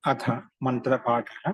अथ मंत्रपाठः।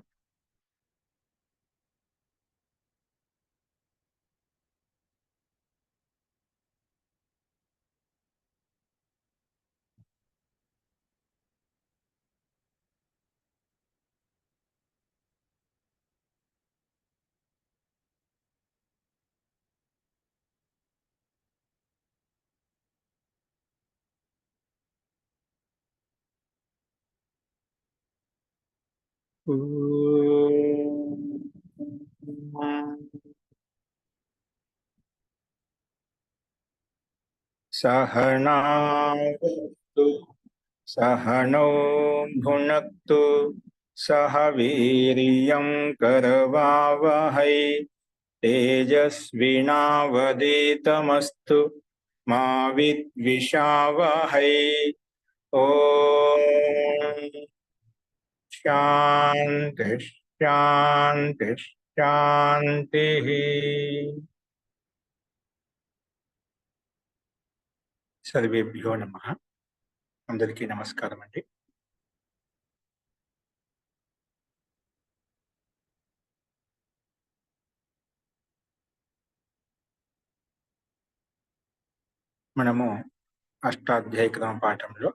सहनावतु सहनौ भुनक्तु सह वीर्यं करवावहै तेजस्विनावधीतमस्तु मा विद्विषावहै। ओम शांति शांति शांति। सर्वेभ्यो नमः। అందరికీ నమస్కారం అండి. మనము అష్టాధ్యాయ క్రమ పాఠంలో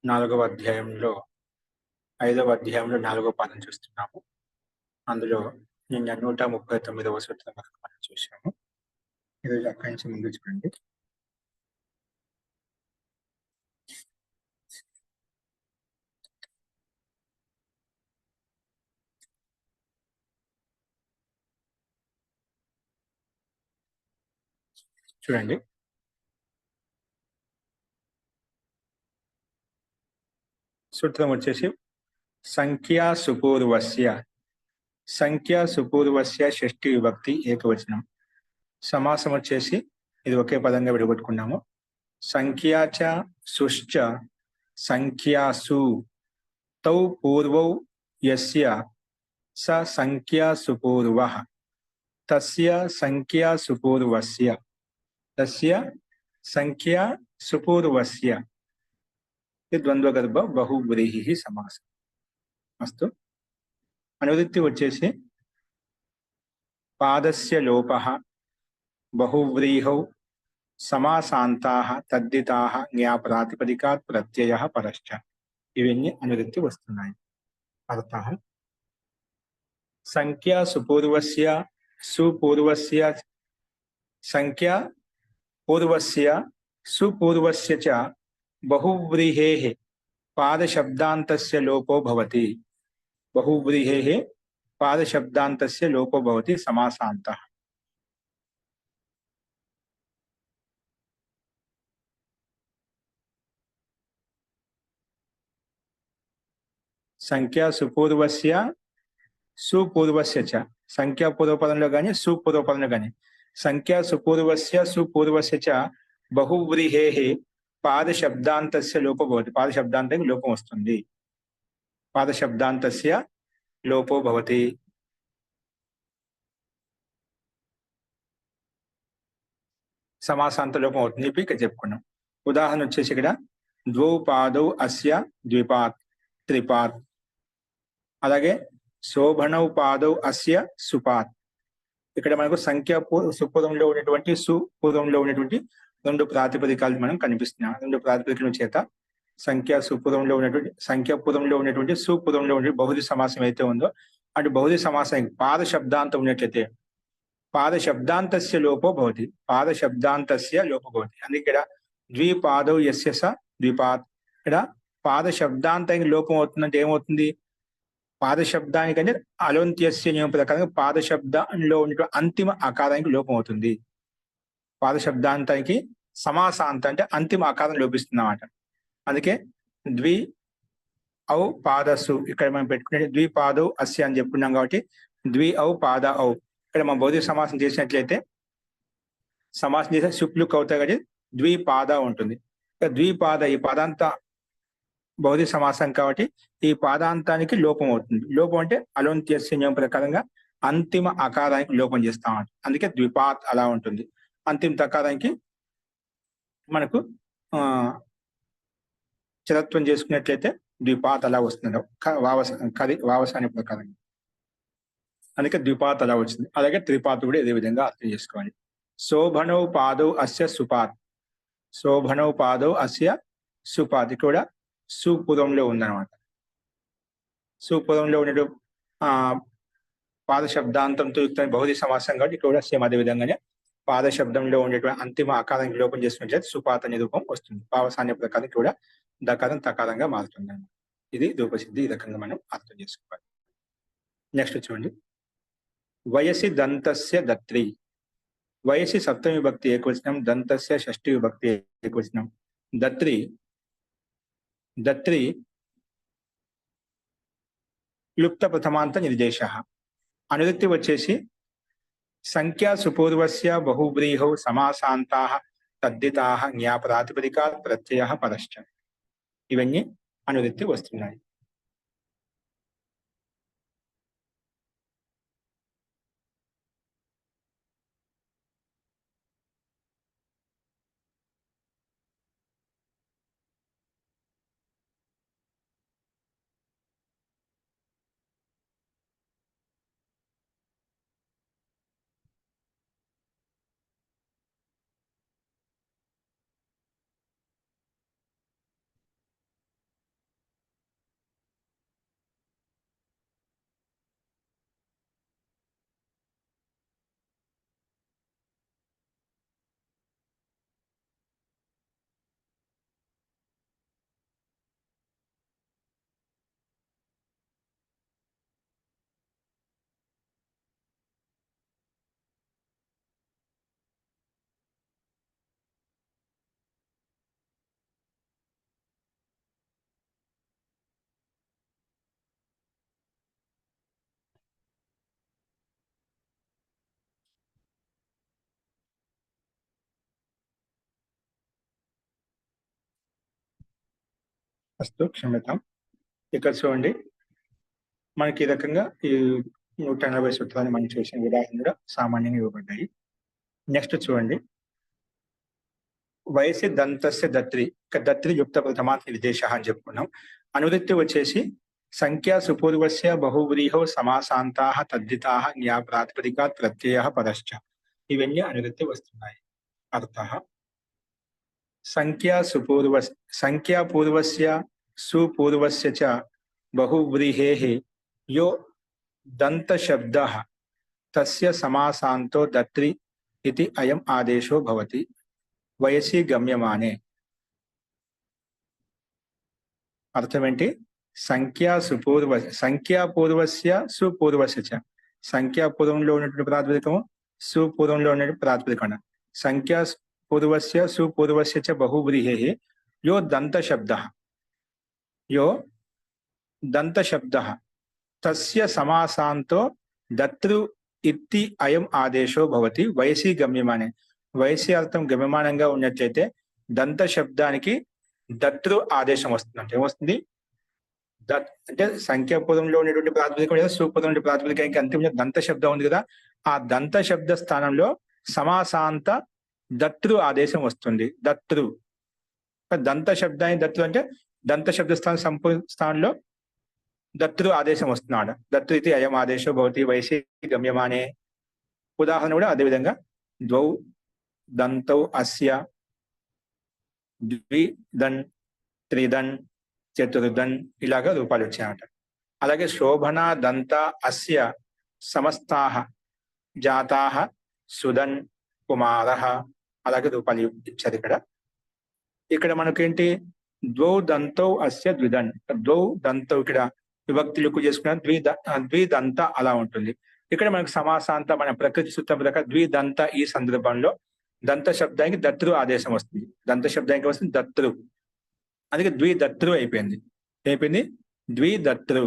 4వ అధ్యాయంలో 5వ అధ్యాయంలో 4వ పాఠం చూస్తున్నాము. అందులో నిన్న 139వ సూత్రం వరకు మనం చూసాము. ఈరోజు అక్కడి నుంచి ముందు చూడండి. చూడండి, సూత్రం వచ్చేసి సంఖ్యా సుపూర్వస్య షష్ఠి విభక్తి ఏకవచనం. సమాసం వచ్చేసి ఇది ఒకే పదంగా విడగొట్టుకున్నాము. సంఖ్యాచ సుశ్చ సంఖ్యాసు తౌ పూర్వౌ యస్య స సంఖ్యా సుపూర్వః తస్య సంఖ్యా సుపూర్వస్య తస్య సంఖ్యా సుపూర్వస్య. ఇది ద్వంద్వగర్భ బహువ్రీహి సమాసం. అస్తు. అనువృత్తి వచ్చేసి పాదస్య లోపః బహువ్రీహౌ సమాసాంతాః తద్దితాః జ్ఞాప్రాతిపదికాత్ ప్రత్యయః పరశ్చ. ఇవన్నీ అనువృత్తి వస్తున్నాయి. అర్థః సంఖ్యా సుపూర్వస్య సుపూర్వస్య సంఖ్యా పూర్వస్య సుపూర్వస్య చ బహువ్రీహేః పాదశబ్దాంతస్య లోపో భవతి. బహువ్రీహేః పాదశబ్దాంతస్య లోపో భవతి సమాసాంతః. సంఖ్యా సుపూర్వస్య సుపూర్వస్య చ, సంఖ్యా పూర్వపదంలో కానీ సుపూర్వపదంలో కానీ, సంఖ్యా సుపూర్వస్య సుపూర్వస్య చ బహువ్రీహేః పాదశబ్దాంతస్య లోపో భవతి. పాదశబ్దాంతానికి లోపం వస్తుంది. పాదశబ్దాంతస్య లోపో భవతి. సమాసాంత లోపం అవుతుంది. ఇప్పుడు ఇక్కడ చెప్పుకున్నాం. ఉదాహరణ వచ్చేసి ఇక్కడ ద్వౌ పాదౌ అస్య ద్విపాత్ త్రిపాత్. అలాగే శోభనౌ పాదౌ అస్య సుపాత్. ఇక్కడ మనకు సంఖ్యా సుపూర్వంలో ఉన్నటువంటి సుపూర్వంలో ఉన్నటువంటి రెండు ప్రాతిపదికాలు మనం కనిపిస్తున్నాం. రెండు ప్రాతిపదికల చేత సంఖ్యా సుపూర్వంలో ఉన్నటువంటి సంఖ్యాపూర్వంలో ఉన్నటువంటి సుపూర్వంలో ఉన్నటువంటి బహుళ సమాసం అయితే ఉందో అటు బహుళ సమాసానికి పాద శబ్దాంతం ఉన్నట్లయితే పాదశబ్దాంతస్య లోపో భవతి. పాదశబ్దాంతస్య లోపో భవతి. అందుకే ఇక్కడ ద్విపాదౌ యస్య స ద్విపాత్. ఇక్కడ పాదశబ్దాంతానికి లోపం అవుతుందంటే ఏమవుతుంది? పాదశబ్దానికి అంటే అలోంత్యస్య నియమం ప్రకారంగా పాదశబ్దంలో ఉన్నటువంటి అంతిమ ఆకారానికి లోపం అవుతుంది. పాదశబ్దాంతానికి సమాసాంత అంటే అంతిమ ఆకారం లోపిస్తుంది అన్నమాట. అందుకే ద్వి ఔ పాదసు ఇక్కడ మనం పెట్టుకునే ద్విపాదౌ అస్య అని చెప్పుకున్నాం కాబట్టి ద్వి ఔ పాద ఔ. ఇక్కడ మనం భౌతిక సమాసం చేసినట్లయితే సమాసం చేసే శుక్లుక్ అవుతాయి కాబట్టి ద్విపాద ఉంటుంది. ఇక్కడ ద్విపాద ఈ పాదాంత భౌతిక సమాసం కాబట్టి ఈ పాదాంతానికి లోపం అవుతుంది. లోపం అంటే అలోంత్యస్య నియమం ప్రకారంగా అంతిమ ఆకారానికి లోపం చేస్తాం. అందుకే ద్విపాత్ అలా ఉంటుంది. అంతిమ తకారానికి మనకు చరత్వం చేసుకున్నట్లయితే ద్విపాత్ అలా వస్తుంది వావసాని ప్రకారం. అందుకే ద్విపాత్ అలా వచ్చింది. అలాగే త్రిపాత్ కూడా ఇదే విధంగా అర్థం చేసుకోవాలి. శోభనౌ పాదౌ అస్య సుపాత్. శోభనౌ పాదౌ అస్య సుపాత్ కూడా సుపురంలో ఉందన్నమాట. సుపురంలో ఉన్న పాద శబ్దాంతంతో యుక్తమైన బహుళ సమాసం కాబట్టి ఇక్కడ కూడా సేమ్ అదే విధంగానే పాద శబ్దంలో ఉండేటువంటి అంతిమ ఆకారం లోపం చేసుకున్నట్లయితే సుపాత అనే రూపం వస్తుంది. పావసాన్య ప్రకారం కూడా దకారం తకారంగా మారుతుంది. ఇది రూపసిద్ధి. ఈ రకంగా మనం అర్థం చేసుకోవాలి. నెక్స్ట్ చూడండి, వయసి దంతస్య దత్రి. వయసి సప్తమి విభక్తి ఏకవచనం, దంతస్య షష్ఠి విభక్తి ఏకవచనం. దత్రి దత్రి క్లుప్త ప్రథమాంత నిర్దేశ. అనువృత్తి వచ్చేసి సంఖ్యా సుపూర్వస్య బహువ్రీహౌ సమాసాంతాః తద్దితాః జ్ఞాపరాతిపదికాత్ ప్రత్యయః పరశ్చ. ఇవన్నీ అనువృత్తి వస్తున్నాయి. అస్తు, క్షమ్యతాం. ఇక్కడ చూడండి, మనకి ఈ రకంగా ఈ 180 సూత్రాన్ని మనం చేసిన ఉదాహరణ కూడా సామాన్యంగా ఇవ్వబడ్డాయి. నెక్స్ట్ చూడండి, వయసి దంతస్య దత్రి. ఇక దత్రి యుక్త ప్రథమాంత నిర్దేశ అని చెప్పుకున్నాం. అనువృత్తి వచ్చేసి సంఖ్యా సుపూర్వస్య బహువ్రీహౌ సమాసాంతాః తద్దితాః జ్ఞాప్రాతిపదికాత్ ప్రత్యయః పరశ్చ. ఇవన్నీ అనువృత్తి వస్తున్నాయి. అర్థః సంఖ్యా పూర్వస్య సుపూర్వస్య చ బహువ్రీహేః యో దంత శబ్దః తస్య సమాసాంతో దత్రి ఇతి అయం ఆదేశో భవతి వయసి గమ్యమానే. అర్థం ఏంటి? సంఖ్యా పూర్వస్య సుపూర్వస్య చ. సంఖ్యా పూర్వంలో ఉన్నటువంటి ప్రాతిపదికము, సుపూర్వంలో ఉన్నటువంటి ప్రాతిపదికం. సంఖ్యా పూర్వస్య సుపూర్వస్య చ బహువ్రీహేః యో దంత శబ్దః తస్య సమాసాంతో దత్రు ఇత్తి అయం ఆదేశో భవతి వయసి గమ్యమానే. వయసి అర్థం గమ్యమానంగా ఉన్నట్లయితే దంత శబ్దానికి దత్రు ఆదేశం వస్తుంది. అంటే ఏమొస్తుంది? అంటే సంఖ్యాపదంలో ఉన్నటువంటి ప్రాతిపదిక లేదా సుపదంలో ప్రాతిపదికానికి అంతిమ దంత శబ్దం ఉంది కదా, ఆ దంత శబ్ద స్థానంలో సమాసాంత దత్రు ఆదేశం వస్తుంది. దత్రు దంత శబ్దాన్ని దత్రు అంటే దంత శబ్ద స్థానంలో దత్రు ఆదేశం వస్తున్నాడు. దత్రు ఇది అయం ఆదేశో భవతి వయసి గమ్యమానే. ఉదాహరణ కూడా అదేవిధంగా ద్వౌ దంతౌ అస్య, ద్విదన్, త్రిదన్, చతుర్దన్ ఇలాగా రూపాలు వచ్చాయన్నమాట. అలాగే శోభన దంత అస్య సమస్తాః జాతాః సుదన్ కుమారః అలాగే రూపాలు ఇచ్చారు. ఇక్కడ మనకేంటి? ద్వౌ దంతౌ అస్య ద్విదన్. ద్వౌ దంతౌ ఇక్కడ విభక్తులకు చేసుకున్న ద్విదంత అలా ఉంటుంది. ఇక్కడ మనకు సమాసాంత మన ప్రకృతి సూత్రం ప్రకారం ద్విదంత ఈ సందర్భంలో దంత శబ్దానికి దత్రు ఆదేశం వస్తుంది. దంత శబ్దానికి వస్తుంది దత్రు, అందుకే ద్విదత్రు అయిపోయింది. ద్విదత్రు.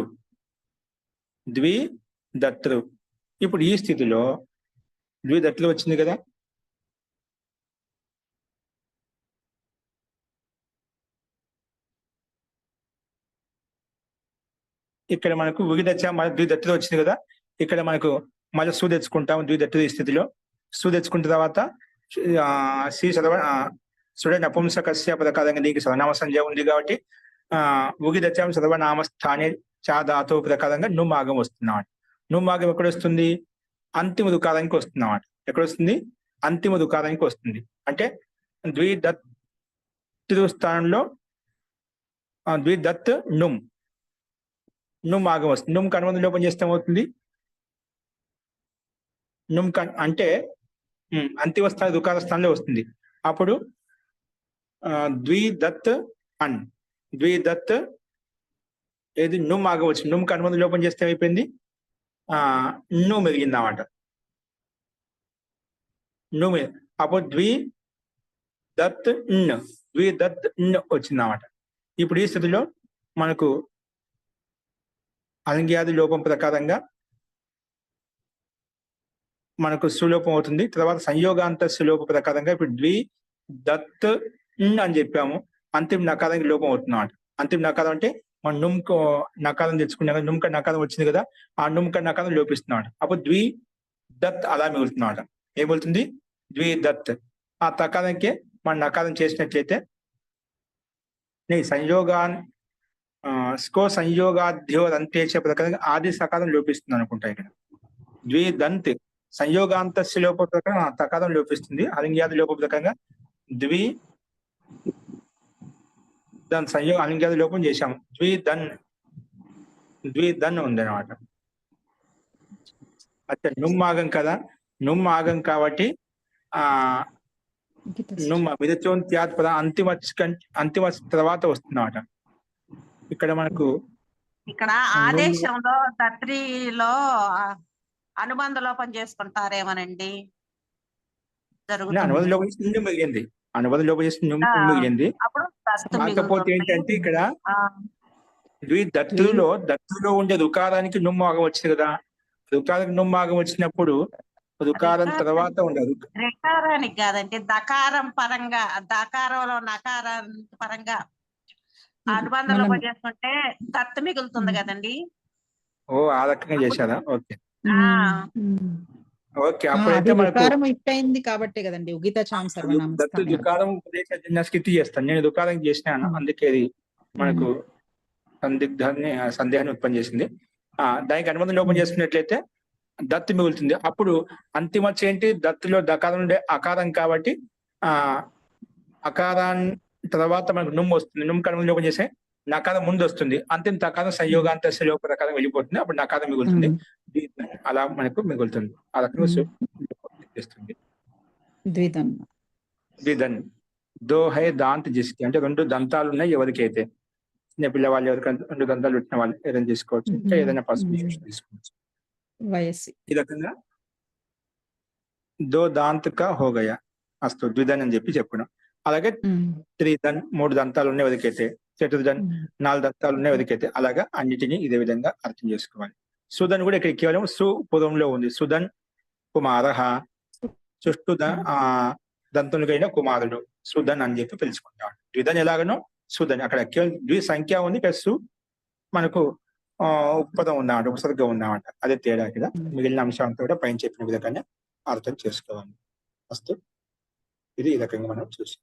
ఇప్పుడు ఈ స్థితిలో ద్విదత్రు వచ్చింది కదా, ఇక్కడ మనకు విగిదచ్చ మళ్ళీ ద్విదత్తులు వచ్చింది కదా, ఇక్కడ మనకు మళ్ళీ సు తెచ్చుకుంటాం. ద్విదత్తులు ఈ స్థితిలో సు తెచ్చుకున్న తర్వాత సుడ నపుంసకస్య ప్రకారంగా దీనికి సర్వనామ సంజ్ఞ ఉంది కాబట్టి ఉగిదత్యం సర్వనామ స్థానే చా ధాతు ప్రకారంగా నుమ్ ఆగం వస్తున్నమాట. నుమ్ ఆగం ఎక్కడ వస్తుంది? అంతిమ దుకారానికి వస్తున్నమాట. ఎక్కడ వస్తుంది? అంతిమ దుకారానికి వస్తుంది. అంటే ద్విదత్తు స్థానంలో ద్విదత్ నుమ్ నుమ్ ఆగం వస్తుంది. నుమ్ కనుమతి లోపం చేస్తే ఏమవుతుంది? నుమ్ అంటే అంతిమ స్థాయి దుకార స్థానంలో వస్తుంది. అప్పుడు ద్విదత్ అన్ ద్విదత్ ఏది నుమ్ ఆగవచ్చు. నుమ్ కనుమతి లోపం చేస్తే ఏమైపోయింది? ను మెరిగింది అన్నమాట. ను అప్పుడు ద్విదత్ ద్విదత్ వచ్చింది అన్నమాట. ఇప్పుడు ఈ స్థితిలో మనకు అలింగ్యాది లోపం ప్రకారంగా మనకు సులోపం అవుతుంది. తర్వాత సంయోగాంత సులోప ప్రకారంగా ఇప్పుడు ద్విదత్ అని చెప్పాము. అంతిమ నకారానికి లోపం అవుతుంది అన్నమాట. అంతిమ నకారం అంటే మనం నుమ్క నకారం తెచ్చుకున్నాం కదా, నుమ్క నకారం వచ్చింది కదా, ఆ నుమ్క నకారం లోపిస్తున్నాడు. అప్పుడు ద్విదత్ అలా మిగులుతున్నాడు. ఏం మిగులుతుంది? ద్విదత్. ఆ తకారానికి మనం నకారం చేసినట్లయితే సంయోగాన్ స్కో సంయోగాధ్యోదంతేచ ప్రకారంగా ఆది సకారం లోపిస్తుంది అనుకుంటా. ఇక్కడ ద్విదంత్ సంయోగాంతస్య లోప ప్రకారం తకారం లోపిస్తుంది. అలింగ్యాది లోప ప్రకారంగా దాని సంయోగ అలింగ్యాది లోపం చేశాము. ద్విదన్ ఉంది అనమాట. అచ్చా, నుమ్ ఆగం కదా, నుమ్ ఆగం కాబట్టి నుమ్ విదచోంత్యాత్ పద అంతిమ తర్వాత వస్తుందన్నమాట. ఇక్కడ మనకు ఇక్కడ ఆదేశంలో తత్రిలో అనుబంధ లోపం చేసుకుంటారేమోనండి. అనుబంధ లోపం చేసి నుండి మిగిలింది. అనుబంధ లోపం చేసి మిగిలింది. కాకపోతే ఏంటంటే ఇక్కడ దత్తులో ఉండే దుకారానికి నుమ్ము ఆగం వచ్చింది కదా. దుకారానికి నుమ్ము ఆగం వచ్చినప్పుడు దుకారం తర్వాత ఉండదు. రికారానికి కాదండి, దకారం పరంగా, దకారంలో నకారం పరంగా అనుబంధ లోపం చేసుకుంటే దత్తు మిగులుతుంది కదండి. ఓ, ఆ రకంగా చేశారా? Okay okay. అప్పుడైతే మనకు ఇట్టయింది కాబట్టి కదండి ఉగిత చాం సర్వనామ దత్తు దుకారం ఉపదేశ స్థితి చేస్తాను. నేను దుకారం చేసినాను, అందుకే అది మనకు సందేహాన్ని ఉత్పన్నం చేసింది. దానికి అనుబంధం లోపం చేసుకున్నట్లయితే దత్తు మిగులుతుంది. అప్పుడు అంతిమచ్చ ఏంటి? దత్తులో దకారం ఉండే అకారం కాబట్టి అకారాన్ తర్వాత మనకు నుమ్ వస్తుంది. నుమ్ అనుబంధం లోపం చేసే నకారం ముందు వస్తుంది. అంతిమ తకారం సంయోగాంతస్య లోప ప్రకారం వెళ్ళిపోతుంది. అప్పుడు నకారం మిగులుతుంది. అలా మనకు మిగులుతుంది. ఆ రకంగా చేస్తుంది. ద్విదన్ దో హై దాంత్ జిస్కి అంటే రెండు దంతాలు ఉన్నాయి ఎవరికైతే. చిన్న పిల్లవాళ్ళు ఎవరికైతే రెండు దంతాలు పెట్టిన వాళ్ళు ఏదైనా చేసుకోవచ్చు. ఇంకా ఏదైనా పసుపు తీసుకోవచ్చు. ఈ రకంగా దో దాంత్ కా హో గయా అస్తు ద్విదన్ అని చెప్పి చెప్పుకున్నాం. అలాగే త్రిదన్ మూడు దంతాలు ఉన్నాయి ఎవరికైతే, చతుర్దన్ నాలుగు దంతాలు ఉన్నాయి ఎవరికైతే, అలాగా అన్నిటినీ ఇదే విధంగా అర్థం చేసుకోవాలి. సుధన్ కూడా ఇక్కడ కేవలం సుపదంలో ఉంది. సుధన్ కుమారహ, చుట్టూ దంతునికైన కుమారుడు సుధన్ అని చెప్పి పిలుచుకుంటాడు. ద్విధన్ ఎలాగనో సుధన్ అక్కడ కేవలం ద్వి సంఖ్య ఉంది, ప్లస్ మనకు ఉపపదం ఉన్నాడు, ఉపసర్గం ఉన్నామాట. అదే తేడా. ఇక్కడ మిగిలిన అంశాలతో కూడా పైన చెప్పిన విధంగానే అర్థం చేసుకోవాలి. ఫస్ట్ ఇది ఈ రకంగా మనం చూసాం.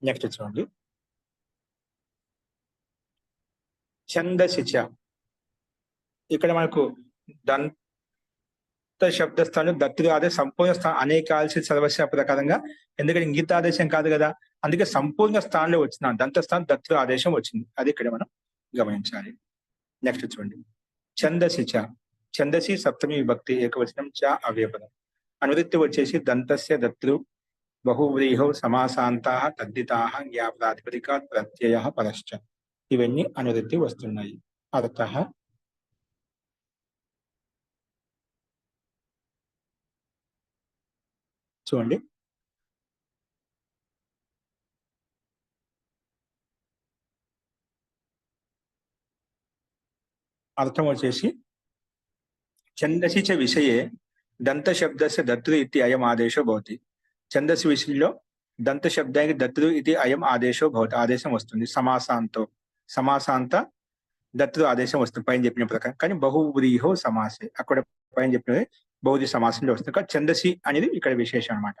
నెక్స్ట్ చూడండి, ఛందసిచ. ఇక్కడ మనకు దంత శబ్దస్థానం దత్తు అదే సంపూర్ణ స్థానం అనేకాల్సి సర్వస్వ ప్రకారంగా, ఎందుకంటే ఇంగితాదేశం కాదు కదా, అందుకే సంపూర్ణ స్థానంలో వచ్చిన దంత స్థానం దత్తు ఆదేశం వచ్చింది. అది ఇక్కడ మనం గమనించాలి. నెక్స్ట్ చూడండి, ఛందసిచ. ఛందసి సప్తమి విభక్తి ఏకవచనం చ అవ్యపదం. అనువృత్తి వచ్చేసి దంతస్య దత్తు బహువ్రీహౌ సమాసాంతా తద్దితా జ్ఞాపదాధిపతికాత్ ప్రత్యయ పరశ్చ. ఇవన్నీ అనువృత్తి వస్తున్నాయి. అర్థః చూడండి, అర్థం వచ్చేసి ఛందసి చ విషయే దంత శబ్దస్య దత్తు ఇది అయం ఆదేశో భవతి. ఛందసి విషయంలో దంత శబ్దానికి దత్తు ఇది అయం ఆదేశో భవతి, ఆదేశం వస్తుంది. సమాసాంత దత్తు ఆదేశం వస్తుంది పైన చెప్పిన ప్రకారం. కానీ బహువ్రీహో సమాసే, అక్కడ పైన చెప్పినది బహుది సమాసంలో వస్తుంది. కానీ ఛందసి అనేది ఇక్కడ విశేషం అనమాట.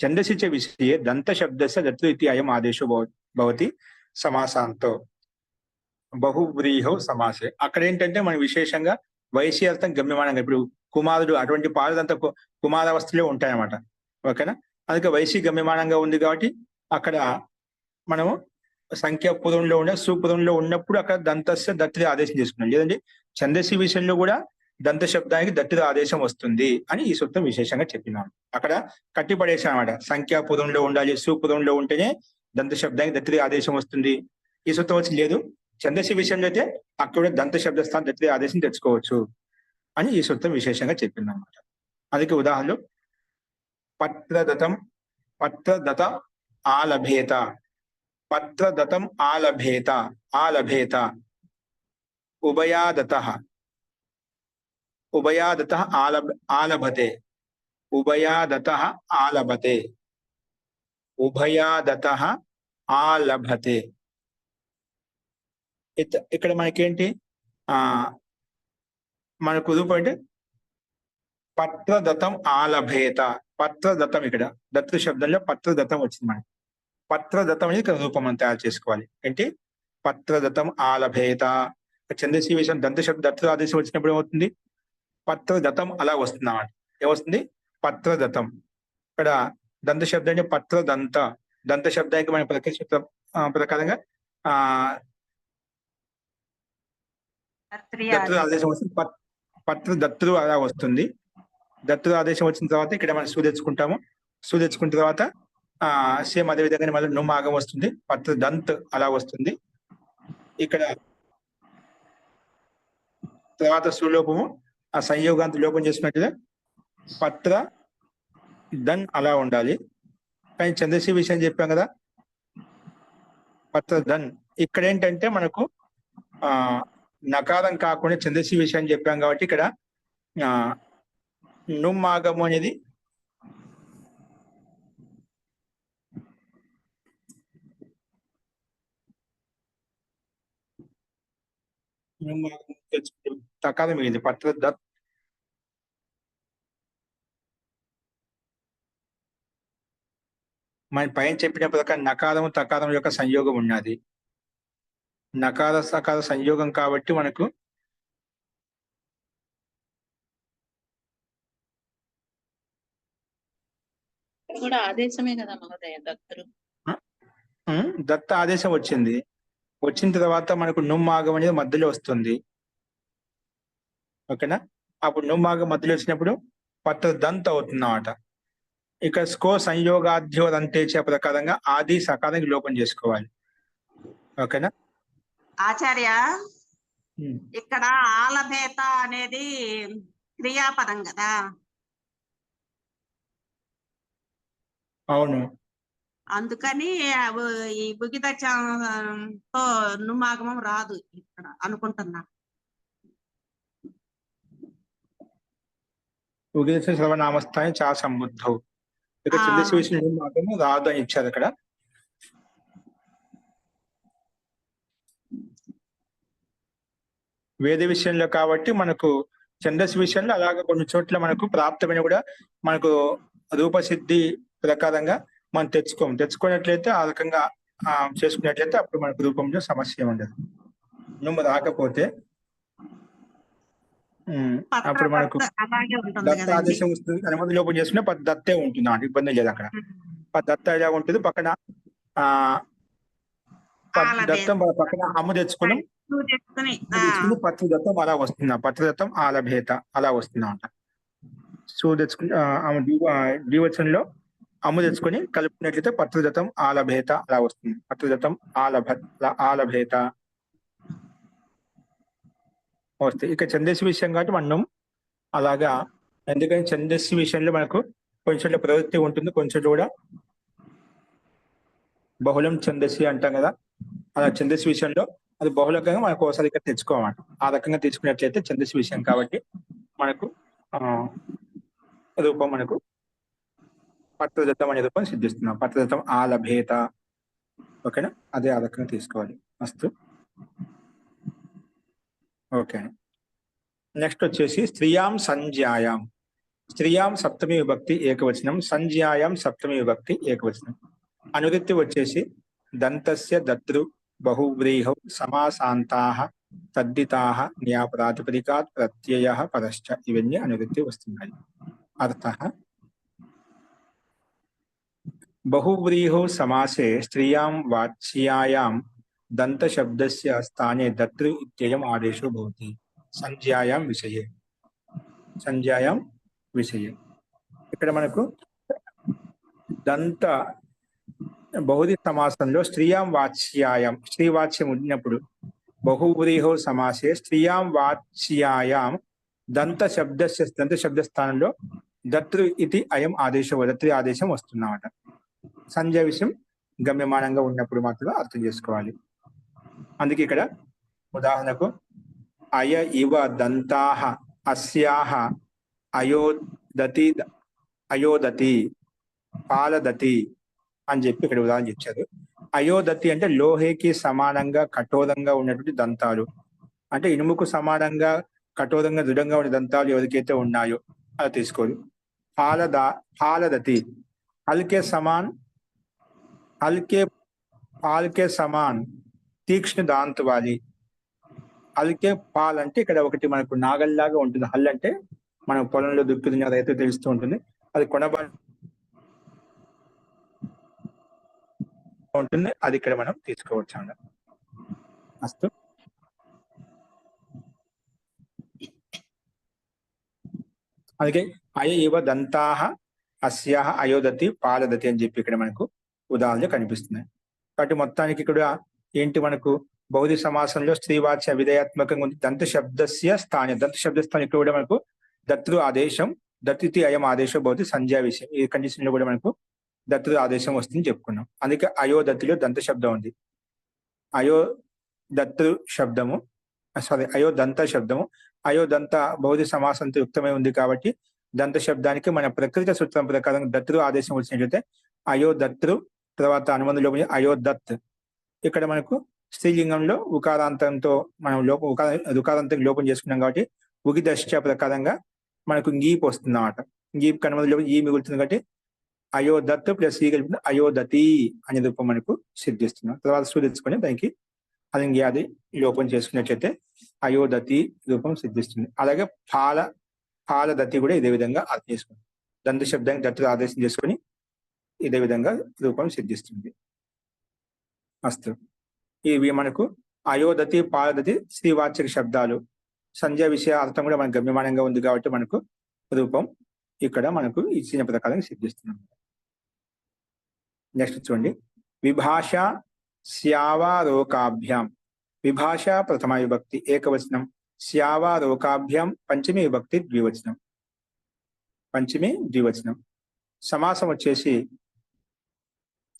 ఛందసి చ విషయే దంత శబ్దస్య దత్తు ఇతి అయం ఆదేశో భవతి సమాసాంతో బహువ్రీహౌ సమాసే. అక్కడ ఏంటంటే మనం విశేషంగా వైశ్యార్థం గమ్యమానంగా, ఇప్పుడు కుమారుడు అటువంటి పాలదంత కుమారావస్థలో ఉంటాయన్నమాట. ఓకేనా, అందుకే వైశీ గమ్యమానంగా ఉంది కాబట్టి అక్కడ మనము సంఖ్యాపురంలో సుపురంలో ఉన్నప్పుడు అక్కడ దంతస్య దత్తుడి ఆదేశం చేసుకున్నాం. లేదంటే ఛందసి విషయంలో కూడా దంత శబ్దానికి దత్తుడి ఆదేశం వస్తుంది అని ఈ సూత్రం విశేషంగా చెప్పినాం. అక్కడ కట్టిపడేసాం అనమాట. సంఖ్యాపురంలో ఉండాలి, సుపురంలో ఉంటేనే దంత శబ్దానికి దత్తుడి ఆదేశం వస్తుంది. ఈ సూత్రం వచ్చి లేదు. ఛందసి విషయంలో అయితే అక్కడ దంత శబ్ద స్థానం దత్తుడి ఆదేశం తెచ్చుకోవచ్చు అని ఈ సూత్రం విశేషంగా చెప్పింది అనమాట. అందుకే ఉదాహరణలు పత్రదత ఆలభేత, పత్రదతం ఆలభేత, ఆలభేత. ఉభయాదతః ఆలభతే, ఉభయాదతః ఆలభతే, ఉభయాదతః ఆలభతే. ఇక్కడ మనకేంటి మనకు రూపం అంటే పత్రదతం ఆలభేత. పత్రదతం, ఇక్కడ దత్తు శబ్దంలో పత్రదతం వచ్చింది. మనకి పత్రదతం అనేది ఇక్కడ రూపం మనం తయారు చేసుకోవాలి. ఏంటి పత్రదతం ఆలభేత. ఛందసి విషయం దంత శబ్ద దత్తు ఆదేశం వచ్చినప్పుడు ఏమవుతుంది? పత్రదతం అలా వస్తుంది అన్నమాట. ఏమొస్తుంది? పత్రదతం. ఇక్కడ దంత శబ్దం అంటే పత్రదంత. దంత శబ్దానికి మన ప్రకారంగా దత్తు ఆదేశం వస్తుంది. పత్ర దత్తు అలా వస్తుంది. దత్తు ఆదేశం వచ్చిన తర్వాత ఇక్కడ మనం సు తెచ్చుకుంటాము. సు తెచ్చుకున్న తర్వాత సేమ్ అదే విధంగా మళ్ళీ నుమ్ ఆగం వస్తుంది. పత్ర దంత్ అలా వస్తుంది. ఇక్కడ తర్వాత సులోపము ఆ సంయోగాంత లోపం చేసుకున్నట్టుగా పత్ర దన్ అలా ఉండాలి. కానీ ఛందసి విషయం చెప్పాం కదా, పత్ర దన్. ఇక్కడ ఏంటంటే మనకు నకారం కాకుండా ఛందసి విషయం చెప్పాం కాబట్టి ఇక్కడ నుమ్ ఆగము అనేది తకారం మిగిలింది. పత్ర దత్ మన పైన చెప్పిన ప్రకారం నకారం తకారం యొక్క సంయోగం ఉన్నది. నకార సకార సంయోగం కాబట్టి మనకు కూడా ఆదేశమే కదా మహోదయ దత్తు. దత్త ఆదేశం వచ్చింది. వచ్చిన తర్వాత మనకు నుమ్మాగం అనేది మధ్యలో వస్తుంది. ఓకేనా, అప్పుడు నుమ్మాగం మధ్యలో వచ్చినప్పుడు పత్ర దంత్ అవుతుంది అన్నమాట. ఇక స్కో సంయోగాధ్యో దంతేచ ప్రకారంగా ఆది సకారానికి లోపం చేసుకోవాలి. ఓకేనా ఆచార్య, ఇక్కడ ఆలభేత అనేది క్రియాపదం కదా. అవును, అందుకని ఈ భుగితతో నుమాగమం రాదు ఇక్కడ అనుకుంటున్నా. ఉగిత సర్వనామస్థాయి చా సంబుద్ధం. ఇక ఛందసి విషయం నుమాగము రాదు అని ఇచ్చారు అక్కడ. వేద విషయంలో కాబట్టి మనకు ఛందస్సు విషయంలో అలాగే కొన్ని చోట్ల మనకు ప్రాప్తమైన కూడా మనకు రూపసిద్ధి ప్రకారంగా మనం తెచ్చుకున్నట్లయితే ఆ రకంగా చేసుకున్నట్లయితే అప్పుడు మనకు రూపంలో సమస్య ఉండదు. నువ్వు రాకపోతే అప్పుడు మనకు దత్త ఆదేశం వస్తుంది. అనుమతి లోపం చేసుకునే దత్తే ఉంటుంది అన్నమాట. ఇబ్బంది లేదు అక్కడ. దత్త ఎలా ఉంటుంది, పక్కన దత్తం పక్కన అమ్ము తెచ్చుకున్నాం, పత్రదత్తం అలా వస్తుంది. పత్రదత్తం ఆలభేత అలా వస్తుంది అన్నమాట. సో తెచ్చుకుని ద్వివచనంలో అమ్ము తెచ్చుకొని కలుపుకున్నట్లయితే పత్రదత్తం ఆలభేత అలా వస్తుంది. పత్రదత్తం ఆలభేత వస్తాయి. ఇక ఛందస్సు విషయం కాబట్టి మనం అలాగా, ఎందుకని ఛందస్సు విషయంలో మనకు కొంచెం ప్రవృత్తి ఉంటుంది, కొంచెం కూడా బహుళం ఛందస్సు అంటాం కదా. అలా ఛందస్సు విషయంలో అది బహుళకంగా మనకు ఒకసారి ఇక్కడ తెచ్చుకోమాట. ఆ రకంగా తెచ్చుకున్నట్లయితే ఛందస్సు విషయం కాబట్టి మనకు రూపం మనకు పత్రదత్తం అనే రూపం సిద్ధిస్తున్నాం. పత్రదత్తం ఆలభేత. ఓకేనా, అదే ఆ రకంగా తీసుకోవాలి. మస్తు. ఓకే, నెక్స్ట్ వచ్చేసి స్త్రియాం సంజ్ఞాయాం. స్త్రియాం సప్తమి విభక్తి ఏకవచనం, సంజ్ఞాయాం సప్తమి విభక్తి ఏకవచనం. అనువృత్తి వచ్చేసి దంతస్య దతృ బహువ్రీహౌ సమాసాంతాః తద్దితాః న్యాయప్రాతిపదికాత్ ప్రత్యయః పరశ్చ. ఇవన్నీ అనువృత్తి వస్తున్నాయి. అర్థః బహువ్రీహౌ సమాసే స్త్రియాం వాచ్యాయాం దంత శబ్దస్య స్థానే దతృ ఇత్యయం ఆదేశో భవతి సంజ్ఞాయాం విషయే. సంజ్ఞాయాం విషయే. ఇక్కడ మనకు దంత బహుది సమాసంలో స్త్రియాం వాచ్యాయాం స్త్రీ వాచ్యం ఉన్నప్పుడు బహువ్రీహౌ సమాసే స్త్రియాం వాచ్యాయాం దంత శబ్ద స్థానంలో దతృ ఇది అయం ఆదేశం దత్రి ఆదేశం వస్తున్నమాట. సంజ్ఞ విషయం గమ్యమానంగా ఉన్నప్పుడు మాత్రం అర్థం చేసుకోవాలి. అందుకే ఇక్కడ ఉదాహరణకు అయ ఇవ దంతాః అస్యాః అయోదతి అయోదతి పాలదతి అని చెప్పి ఇక్కడ ఉదాహరణ ఇచ్చారు. అయోదతి అంటే లోహేకి సమానంగా కఠోరంగా ఉన్నటువంటి దంతాలు, అంటే ఇనుముకు సమానంగా కఠోరంగా దృఢంగా ఉన్న దంతాలు ఎవరికైతే ఉన్నాయో అది తీసుకోరు. పాలదతి హల్కే సమాన్ హల్కే సమాన్ తీక్ష్ణ దాంత వాలి. హల్కే పాల్ అంటే ఇక్కడ ఒకటి మనకు నాగల్లాగా ఉంటుంది. హల్ అంటే మనం పొలంలో దుక్కుతున్న రైతు తెలుస్తూ ఉంటుంది. అది కొనబడి ఉంటుంది. అది ఇక్కడ మనం తీసుకోవచ్చు అన్న. అస్తు అందుకే అయ ఇవ దంతాః అస్యాః అయోదతి పాలదతి అని చెప్పి ఇక్కడ మనకు ఉదాహరణ కనిపిస్తున్నాయి. కాబట్టి మొత్తానికి ఇక్కడ ఏంటి మనకు బహుది సమాసంలో స్త్రీవాచ్య విధేయాత్మకంగా ఉంది. దంత శబ్దస్య స్థానం ఇక్కడ కూడా మనకు దతృ ఆదేశం దత్తి అయం ఆదేశం బహుది సంజ్ఞా విషయం. ఈ కండిషన్ లో కూడా మనకు దత్తు ఆదేశం వస్తుంది చెప్పుకున్నాం. అందుకే అయోదత్తిలో దంత శబ్దం ఉంది. అయోదత్తు శబ్దము అయోదంత శబ్దము అయోదంత బహుది సమాసంతో యుక్తమై ఉంది కాబట్టి దంత శబ్దానికి మన ప్రకృతి సూత్రం ప్రకారం దత్తు ఆదేశం వచ్చినట్లయితే అయోదత్తు తర్వాత అనుబంధంలో అయోదత్. ఇక్కడ మనకు స్త్రీలింగంలో ఉకారాంతంతో మనం రుకారాంతం లోపం చేసుకున్నాం కాబట్టి ఉగిదశ్చ ప్రకారంగా మనకు గీప్ వస్తుంది అన్నమాట. గీప్ కనుమలో ఈ మిగులుతుంది కాబట్టి అయోదత్ ప్లస్ ఈ కలిపి అయోదతి అనే రూపం మనకు సిద్ధిస్తున్నాం. తర్వాత సూచించుకొని దానికి అలింగ్యాది లోపం చేసుకున్నట్లయితే అయోదతి రూపం సిద్ధిస్తుంది. అలాగే పాలదతి కూడా ఇదే విధంగా అర్థం చేసుకుంది. దంత శబ్దానికి దత్తు ఆదేశం చేసుకొని ఇదే విధంగా రూపం సిద్ధిస్తుంది. అస్తు ఇవి మనకు అయోదతి పాలదతి శ్రీవాచక శబ్దాలు. సంజ్ఞా విషయ అర్థం కూడా మనకు గమ్యమానంగా ఉంది కాబట్టి మనకు రూపం ఇక్కడ మనకు ఇచ్చిన ప్రకారం సిద్ధిస్తున్నాం. నెక్స్ట్ చూడండి, విభాష శ్యావారోకాభ్యాం. విభాష ప్రథమ విభక్తి ఏకవచనం, శ్యావారోకాభ్యాం పంచమి విభక్తి ద్వివచనం. పంచమి ద్వివచనం. సమాసం వచ్చేసి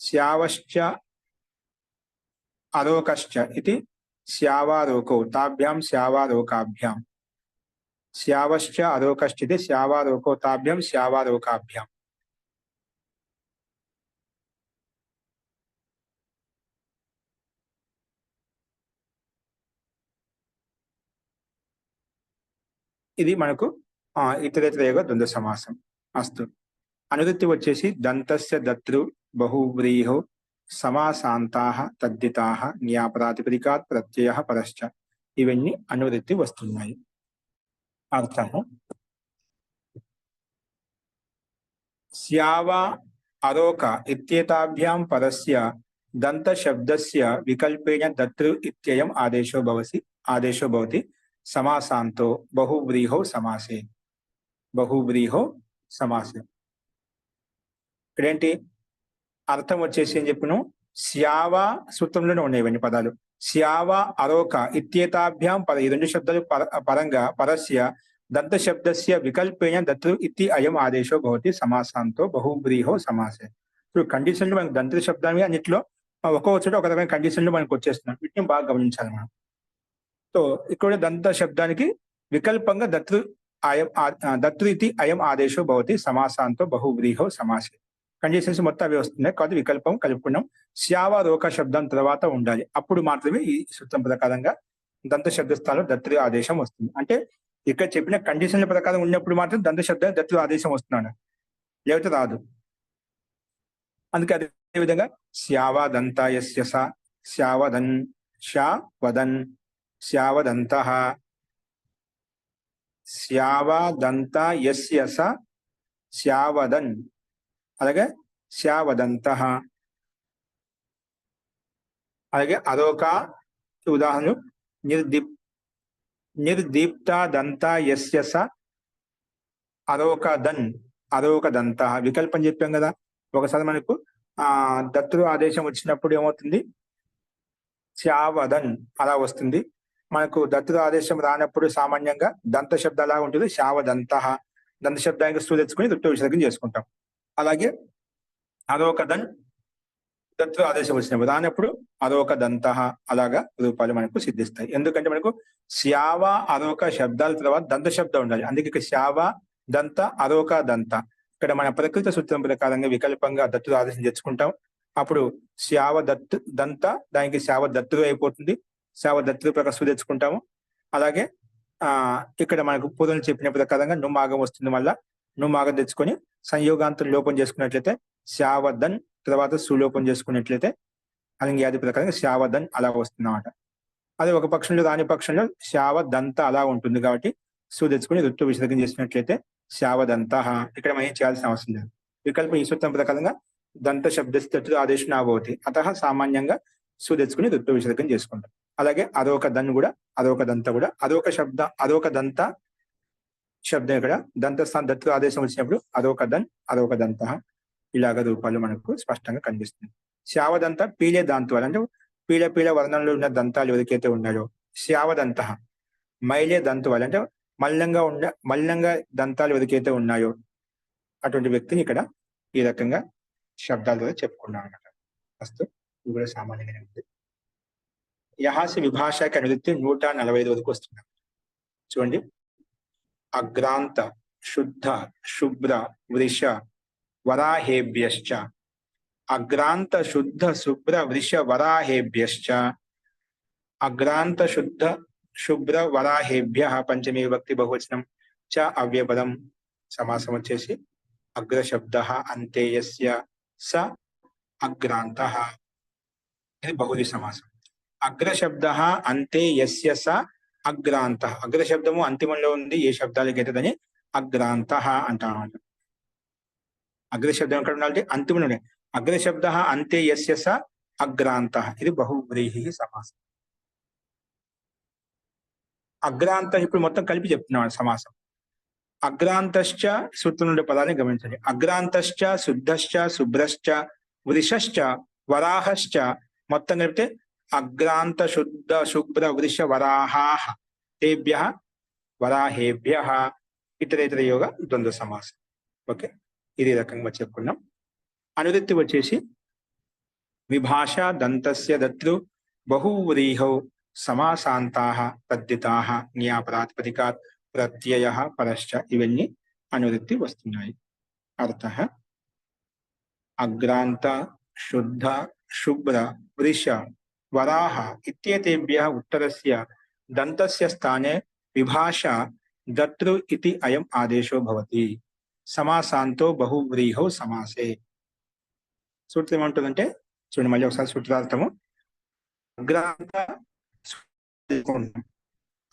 శ్యావశ్చ అరోకశ్చ ఇది శ్యావారోకౌ తాభ్యాం శ్యావారోకాభ్యాం. శ్యావశ్చ అరోకశ్చ ఇది శ్యావారోకౌ తాభ్యాం శ్యావారోకాభ్యాం. ఇది మనకు ఇతరేతరయోగ ద్వంద్వ సమాసం. అస్తు అనువృత్తి వచ్చేసి దంతస్య దతృ బహువ్రీహౌ సమాసాంతాః తద్దితాః న్యాయప్రాతిపదికాత్ ప్రత్యయః పరశ్చ. ఇవన్నీ అనువృత్తి వస్తున్నాయి. అర్థము శ్యావ అరోక ఇత్యేతాభ్యాం పరస్య దంత శబ్దస్య వికల్పేన దతృ ఇత్యయం ఆదేశో భవతి సమాసాంతో బహువ్రీహౌ సమాసే. బహువ్రీహౌ సమాసే. ఇక్కడేంటి అర్థం వచ్చేసి అని చెప్పిన శ్యావ సూత్రంలోనే ఉన్నాయి ఇవన్నీ పదాలు. శ్యావ అరోక ఇత్యేతాభ్యాం ఈ రెండు శబ్దాలు పరంగా పరస్య దంత శబ్దస్య వికల్పేన దతృ ఇతి అయం ఆదేశో భవతి సమాసాంతో బహువ్రీహౌ సమాసే. ఇప్పుడు కండిషన్లు మనకు దంత శబ్దాన్ని అన్నింటిలో ఒక్కొక్క చోట ఒక రకమైన కండిషన్లు మనకు వచ్చేస్తున్నాం. వీటిని బాగా గమనించాలి మనం. సో ఇక్కడ దంత శబ్దానికి వికల్పంగా దతృ ఇతి అయం ఆదేశో భవతి సమాసాంతో బహువ్రీహౌ సమాసే. కండిషన్స్ మొత్తం అవి వస్తున్నాయి కాబట్టి వికల్పం కలుపుకున్నాం. శ్యావారోక శబ్దం తర్వాత ఉండాలి. అప్పుడు మాత్రమే ఈ సూత్రం ప్రకారంగా దంత శబ్ద స్థానంలో దత్రి ఆదేశం వస్తుంది. అంటే ఇక్కడ చెప్పిన కండిషన్ల ప్రకారం ఉన్నప్పుడు మాత్రం దంత శబ్దం దత్తు ఆదేశం వస్తున్నాడు, లేకపోతే రాదు. అందుకే అదే విధంగా శ్యావదంతాయస్య స శ్యావదన్ శ్యావదన్ శ్యావదంతః శ్యావదంతాయస్య స శ్యావదన్, అలాగే శ్యావదంతః. అలాగే అదొక ఉదాహరణ నిర్దీప్తాదంతాయస్య స అరోకదన్ అరోకదంతః. వికల్పం చెప్పాం కదా, ఒకసారి మనకు దత్తు ఆదేశం వచ్చినప్పుడు ఏమవుతుంది, శ్యావదన్ అలా వస్తుంది. మనకు దత్తు ఆదేశం రానప్పుడు సామాన్యంగా దంత శబ్దం అలా ఉంటుంది, శ్యావదంతః. దంత శబ్దానికి స్థూ తెచ్చుకొని దత్తు విసర్గం చేసుకుంటాం. అలాగే అరోకదన్ దత్తు ఆదేశం వచ్చినప్పుడు రానప్పుడు అరోకదంతః అలాగా రూపాలు మనకు సిద్ధిస్తాయి. ఎందుకంటే మనకు శ్యావ అరోక శబ్దాల తర్వాత దంత శబ్దం ఉండాలి. అందుకే ఇక్కడ శ్యావ దంత అరోక దంత. ఇక్కడ మన ప్రకృత సూత్రం ప్రకారంగా వికల్పంగా దత్తు ఆదేశం తెచ్చుకుంటాం. అప్పుడు శ్యావ దత్తు దంత దానికి శ్యావ దత్తు అయిపోతుంది. శ్యావ దత్తు ప్రకారం తెచ్చుకుంటాము. అలాగే ఇక్కడ మనకు పూర్వం చెప్పిన ప్రకారంగా నుమాగం వస్తుంది. మళ్ళా నుమాగం తెచ్చుకొని సంయోగాంతం లోపం చేసుకున్నట్లయితే శ్యావదన్, తర్వాత సులోపం చేసుకున్నట్లయితే అలింగ్యాది ప్రకారంగా శ్యావదన్ అలా వస్తుంది అన్నమాట. అదే ఒక పక్షంలో రాని పక్షంలో శ్యావదంత అలా ఉంటుంది. కాబట్టి సు తెచ్చుకొని ఋతు విసర్గం చేసినట్లయితే శ్యావదంతః. ఇక్కడ మనం ఏం చేయాల్సిన అవసరం లేదు. వికల్పం ఈ సూత్రం ప్రకారంగా దంత శబ్ద ఆదేశం నాభవతి. అతః సామాన్యంగా సు తెచ్చుకుని ఋతు విసర్గం చేసుకుంటాం. అలాగే అదొక దన్ కూడా అదొక దంత కూడా అదొక దంత శబ్దం ఇక్కడ దంత స్థానం దత్తు ఆదేశం వచ్చినప్పుడు అదొక దన్ అదొక దంత ఇలాగ రూపాలు మనకు స్పష్టంగా కనిపిస్తుంది. శ్యావదంత పీలే దాంతాలు అంటే పీల వర్ణంలో ఉన్న దంతాలు ఎవరికైతే ఉన్నాయో శ్యావదంత. మైలే దంతువాలు అంటే మల్లంగా దంతాలు ఎవరికైతే ఉన్నాయో అటువంటి వ్యక్తిని ఇక్కడ ఈ రకంగా శబ్దాల ద్వారా చెప్పుకున్నాం అన్నమాట. ఫస్ట్ ఇది కూడా సామాన్యంగానే ఉంది. యహాసి విభాషకి అనువృత్తి 145 వరకు వస్తున్నాం. చూడండి, అగ్రాంత శుద్ధ శుభ్ర వృష వరాహేభ్యశ్చ. అగ్రాంత శుద్ధ శుభ్ర వృష వరాహేభ్యశ్చ. అగ్రాంత శుద్ధ శుభ్ర వరాహేభ్య పంచమీ విభక్తి బహువచనం చ అవ్యపదం. సమాసం వచ్చేసి అగ్రశబ్ద అంతే యస్య స అగ్రాంతః. ఇది బహుళి సమాసం. అగ్రశబ్ద అంతే యస్య స అగ్రాంతః. అగ్రశబ్దము అంతిమంలో ఉంది, ఏ శబ్దాలకైతే దాన్ని అగ్రాంతః అంటాం. అగ్రశబ్దం ఎక్కడ ఉండాలంటే అంతిమంలో ఉండాలి. అగ్రశబ్ద అంతే యస్య స అగ్రాంతః. ఇది బహువ్రీహి సమాసం. అగ్రాంత ఇప్పుడు మొత్తం కలిపి చెప్తున్నాడు సమాసం. అగ్రాంతశ్చ సూత్రం నుండి పదాన్ని గమనించండి. అగ్రాంతశ్చ శుద్ధశ్చ శుభ్రశ్చ వృషశ్చ వరాహశ్చ మొత్తం కలిపితే అగ్రాంత శుద్ధ శుభ్ర వృష వరాహాః తేభ్య వరాహేభ్య ఇతరేతర యోగ ద్వంద్వ సమాసం. ఓకే, ఇది రకంగా చెప్పుకున్నాం. అనువృత్తి వచ్చేసి విభాష దంతస్య దత్తృ బహువ్రీహౌ సమాసాంతాః తద్దితాః జ్ఞాపరాత్పదికాత్ ప్రత్యయః పరశ్చ. ఇవన్నీ అనువృత్తి వస్తున్నాయి. అర్థః అగ్రాంత శుద్ధ శుభ్ర వృష వరాహ ఇత్యేతేభ్యః ఉత్తరస్య దంతస్య స్థానే విభాష దతృ ఇతి అయం ఆదేశో భవతి సమాసాంతో బహువ్రీహౌ సమాసే. సూత్రం ఏమంటుందంటే చూడండి, మళ్ళీ ఒకసారి సూత్రార్థము.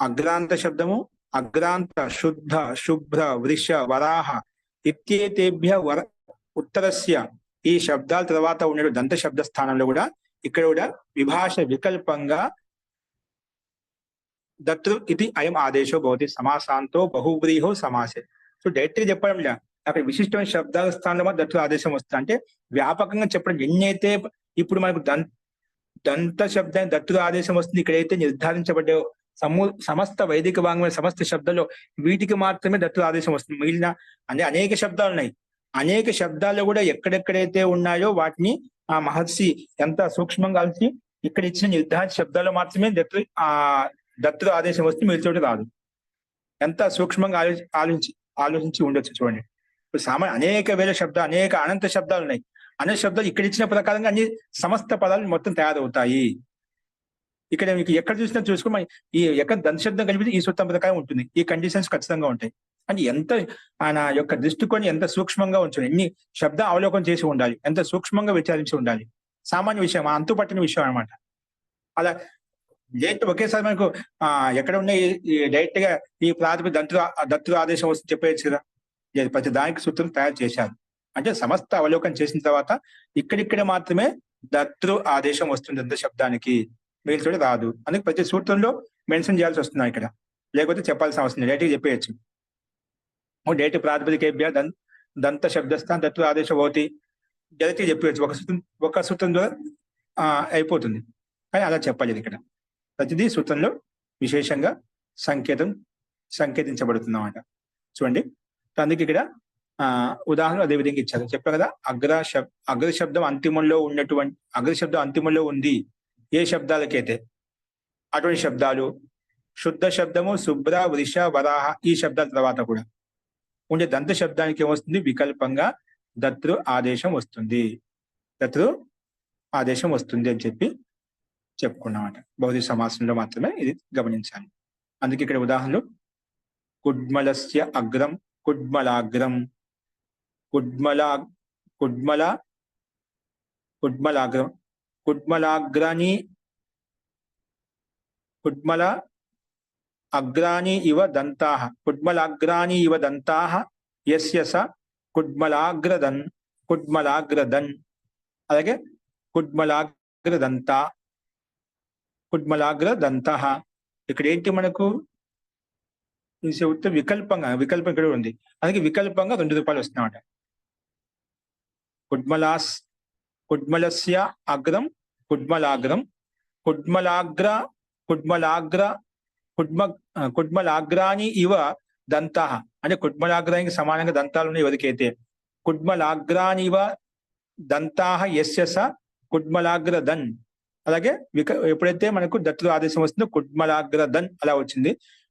అగ్రాంత శబ్దము అగ్రాంత శుద్ధ శుభ్ర వృష వరాహ ఇత్యేతేభ్య ఉత్తరస్య. ఈ శబ్దాల తర్వాత ఉన్న దంత శబ్ద స్థానంలో కూడా ఇక్కడ కూడా విభాష వికల్పంగా దత్తృ ఇది అయం ఆదేశో భవతి సమాసాంతో బహువ్రీహో సమాసే. సో డైరెక్ట్ గా చెప్పడం లే, అక్కడ విశిష్టమైన శబ్దాల స్థానంలో దత్తు ఆదేశం వస్తుంది. అంటే వ్యాపకంగా చెప్పడం ఎన్నైతే ఇప్పుడు మనకు దంత శబ్దాన్ని దత్తు ఆదేశం వస్తుంది, ఇక్కడైతే నిర్ధారించబడ్డ సమస్త వైదిక వాంగ్మయ సమస్త శబ్దాల్లో వీటికి మాత్రమే దత్తు ఆదేశం వస్తుంది. మిగిలిన అనేక శబ్దాలు ఉన్నాయి. అనేక శబ్దాల్లో కూడా ఎక్కడెక్కడైతే ఉన్నాయో వాటిని ఆ మహర్షి ఎంత సూక్ష్మంగా ఆలోచి ఇక్కడ ఇచ్చిన నిర్ధారిత శబ్దాల్లో మాత్రమే దత్తు ఆదేశం వస్తే మీరు చోటు రాదు. ఎంత సూక్ష్మంగా ఆలోచించి ఉండొచ్చు చూడండి. ఇప్పుడు సామాన్య అనేక వేల శబ్దాలు అనేక అనంత శబ్దాలు ఉన్నాయి. అనేక శబ్దాలు ఇక్కడ ఇచ్చిన ప్రకారంగా అన్ని సమస్త పదాలు మొత్తం తయారవుతాయి. ఇక్కడ మీకు ఎక్కడ చూసినా చూసుకుని ఈ ఎక్కడ దంత శబ్దం కలిపి ఈ సూత్రం ప్రకారం ఉంటుంది. ఈ కండిషన్స్ ఖచ్చితంగా ఉంటాయి. అంటే ఎంత ఆయన యొక్క దృష్టికోణం ఎంత సూక్ష్మంగా ఉంచాలి, ఎన్ని శబ్ద అవలోకనం చేసి ఉండాలి, ఎంత సూక్ష్మంగా విచారించి ఉండాలి. సామాన్య విషయం, అంతు పట్టిన విషయం అనమాట. అలా డైరెక్ట్ ఒకేసారి మనకు ఎక్కడ ఉన్న డైరెక్ట్ గా ఈ ప్రాథమిక దత్తు ఆదేశం వస్తుంది చెప్పేయచ్చు కదా. ప్రతి దానికి సూత్రం తయారు చేశారు. అంటే సమస్త అవలోకనం చేసిన తర్వాత ఇక్కడిక్కడ మాత్రమే దత్తు ఆదేశం వస్తుంది దంత శబ్దానికి, మిగిలిన రాదు. అందుకే ప్రతి సూత్రంలో మెన్షన్ చేయాల్సి వస్తుంది ఇక్కడ, లేకపోతే చెప్పాల్సిన అవసరం లేదు, డైరెక్ట్ చెప్పేయచ్చు. డైరెక్ట్ ప్రాతిపదికేభ్య దంత శబ్దస్థాన్ దత్తు ఆదేశం భవతి డైరెక్ట్ చెప్పేయచ్చు. ఒక సూత్రం ద్వారా అయిపోతుంది. కానీ అలా చెప్పలేదు ఇక్కడ. ప్రతిదీ సూత్రంలో విశేషంగా సంకేతించబడుతుంది అన్నమాట. చూడండి, అందుకే ఇక్కడ ఉదాహరణ అదే విధంగా ఇచ్చారు. చెప్పారు కదా, అగ్ర శబ్దం అంతిమంలో ఉంది ఏ శబ్దాలకైతే, అటువంటి శబ్దాలు శుద్ధ శబ్దము, శుభ్ర, వృష, వరాహ ఈ శబ్దాల తర్వాత కూడా ఉండే దంత శబ్దానికి ఏమొస్తుంది, వికల్పంగా దత్తు ఆదేశం వస్తుంది. దత్తు ఆదేశం వస్తుంది అని చెప్పి చెప్పుకున్నామట. బహుళ సమాసంలో మాత్రమే ఇది గమనించాలి. అందుకే ఇక్కడ ఉదాహరణలు కుడ్మలస్య అగ్రం, కుడ్మలాగ్రం, కుడ్మలాగ్రం, కుడ్మల అగ్రాని ఇవ దంతాః, కుడ్మలాగ్రాని ఇవ దంతాః యస్య స కుడ్మలాగ్రదన్. అలాగే కుడ్మలాగ్రదంతః. ఇక్కడ ఏంటి మనకు వికల్పం ఇక్కడ ఉంది. అందుకే వికల్పంగా 2 రూపాయలు వస్తున్నాయన్నమాట. కుడ్మలస్య అగ్రం, కుడ్మలాగ్రం, కుడ్మలాగ్రాని ఇవ దంతాః. అంటే కుడ్మలాగ్రానికి సమానంగా దంతాలు ఉన్నాయి ఎవరికైతే, కుడ్మలాగ్రాని ఇవ దంతాః యస్య స కుడ్మలాగ్రదన్. అలాగే ఎప్పుడైతే మనకు దత్తు ఆదేశం వస్తుందో కుడ్మలాగ్రదన్ అలా వచ్చింది.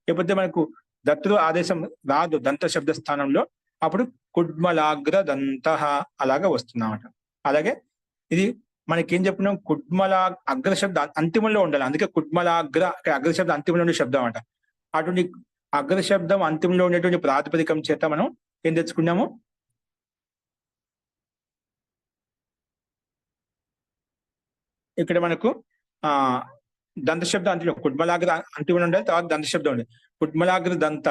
ఎప్పుడైతే మనకు దత్తు ఆదేశం రాదు దంత శబ్ద స్థానంలో, అప్పుడు కుడ్మలాగ్రదంతః అలాగా వస్తుందన్నమాట. అలాగే ఇది మనకేం చెప్పినాం, అగ్ర శబ్ద అంతిమంలో ఉండాలి. అందుకే అగ్ర శబ్ద అంతిమంలో ఉండే శబ్దం అంట. అటువంటి అగ్ర శబ్దం అంతిమంలో ఉండేటువంటి ప్రాతిపదికం చేత మనం ఏం తెచ్చుకున్నాము, ఇక్కడ మనకు దంత శబ్దం అంతిలో కుడ్మలాగ్ర అంతిమంలో ఉండాలి. తర్వాత దంత శబ్దం ఉండాలి, కుడ్మలాగ్ర దంత.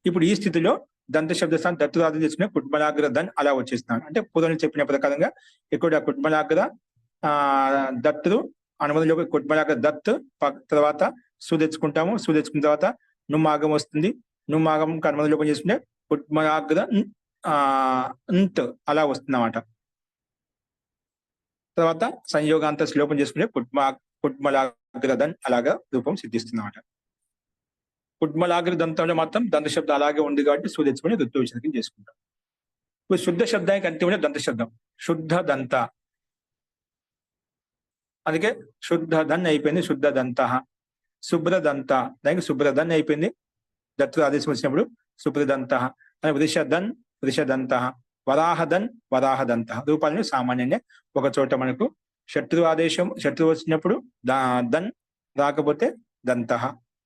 ఇప్పుడు ఈ స్థితిలో దంత శబ్ద స్థానం దత్తు ఆదేశం తీసుకునే కుడ్మలాగ్ర దన్ అలా వచ్చేస్తున్నాను. అంటే పూర్వం చెప్పిన ప్రకారంగా ఇక్కడ కుడ్మలాగ్ర దత్తు అనుమతిలో కుడ్మలాగ్ర దత్ తర్వాత సు తెచ్చుకుంటాము. సు తెచ్చుకున్న తర్వాత నుమ్మాగం వస్తుంది. నుమ్మాగం అనుమతిలోపం చేసుకుంటే కుడ్మలాగ్ర అలా వస్తుంది అన్నమాట. తర్వాత సంయోగాంత శ్లోపం చేసుకుంటే కుడ్మలాగ్రదన్ అలాగా రూపం సిద్ధిస్తుంది అన్నమాట. కుడ్మలాగ్రదంతంలో మాత్రం దంత శబ్దం అలాగే ఉంది కాబట్టి సు తెచ్చుకుని ఋతు విషయం చేసుకుంటాం. ఇప్పుడు శుద్ధ శబ్దానికి అంతిమంలో దంత శబ్దం శుద్ధ దంత. అందుకే శుద్ధ ధన్ అయిపోయింది శుద్ధ దంత. శుభ్రదంత దానికి శుభ్రధన్ అయిపోయింది దత్తు ఆదేశం వచ్చినప్పుడు శుభ్రదంత. వృషదంత, వరాహదన్ వరాహదంత రూపాలను సామాన్యంగా ఒక చోట మనకు శత్రు వచ్చినప్పుడు దన్ రాకపోతే దంత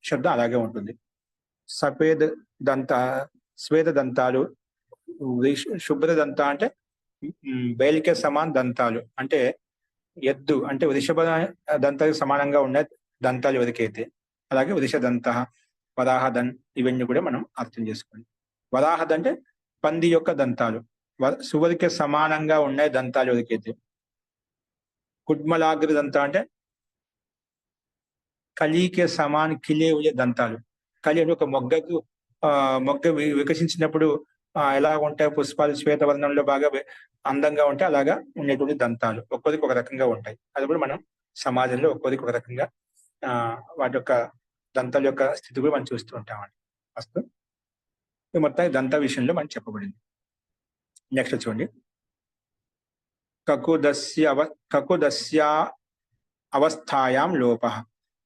శబ్దం అలాగే ఉంటుంది. శ్వేత దంతాలు, శుభ్రదంత అంటే బయలికే సమాన్ దంతాలు, అంటే ఎద్దు అంటే వృషభ దంతాలకు సమానంగా ఉన్న దంతాలు ఎవరికైతే, అలాగే వృషదంత, వరాహదన్ ఇవన్నీ కూడా మనం అర్థం చేసుకోండి. వరాహద్ అంటే పంది యొక్క దంతాలు, సువరికి సమానంగా ఉన్న దంతాలు ఎవరికైతే. కుడ్మలాగ్ర దంత అంటే కలికే సమాన్ కిలే ఉయే దంతాలు. కలి అంటే ఒక మొగ్గ వికసించినప్పుడు ఎలా ఉంటాయి పుష్పాలు శ్వేతవర్ణంలో బాగా అందంగా ఉంటాయి, అలాగా ఉండేటువంటి దంతాలు ఒక్కొరికి ఒక రకంగా ఉంటాయి. అది కూడా మనం సమాజంలో ఒక్కొరికి ఒక రకంగా వాటి యొక్క దంతాల యొక్క స్థితి కూడా మనం చూస్తూ ఉంటామండి. ఫస్ట్ మొత్తానికి దంత విషయంలో మనం చెప్పబడింది. నెక్స్ట్ చూడండి, కకుదస్య అవస్థాయాం లోపః.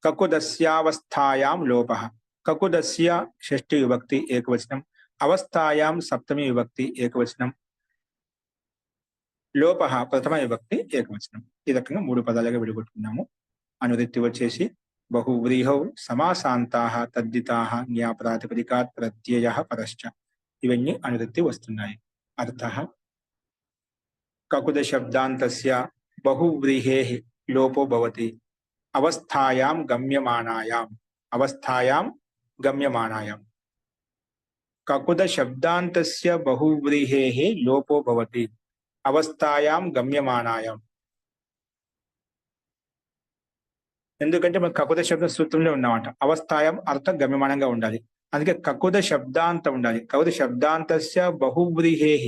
కకుదస్యావస్థాయాం లోపః. కకుదస్య షష్ఠి విభక్తి ఏకవచనం, అవస్థాయాం సప్తమి విభక్తి ఏకవచనం, లోపః ప్రథమ విభక్తి ఏకవచనం. ఈ రకంగా 3 పదాలుగా విడగొట్టుకున్నాము. అనువృత్తి వచ్చేసి బహువ్రీహౌ సమాసాంతాః తద్దితాః జ్ఞాప్రాతిపదికాత్ ప్రత్యయః పరశ్చ. ఇవన్నీ అనువృత్తి వస్తున్నాయి. అర్థః కకుద శబ్దాంతస్య బహువ్రీహేః లోపో భవతి అవస్థాయాం గమ్యమానాయాం. అవస్థాయాం గమ్యమానాయాం. కకుద శబ్దాంతస్య బహువ్రీహేః లోపో భవతి అవస్థాయాం గమ్యమానాయాం. ఎందుకంటే మన కకుద శబ్దం సూత్రంలో ఉన్నమాట. అవస్థాయం అర్థం గమ్యమానంగా ఉండాలి. అందుకే కకుద శబ్దాంతం ఉండాలి. కకుద శబ్దాంతస్య బహువ్రీహేః.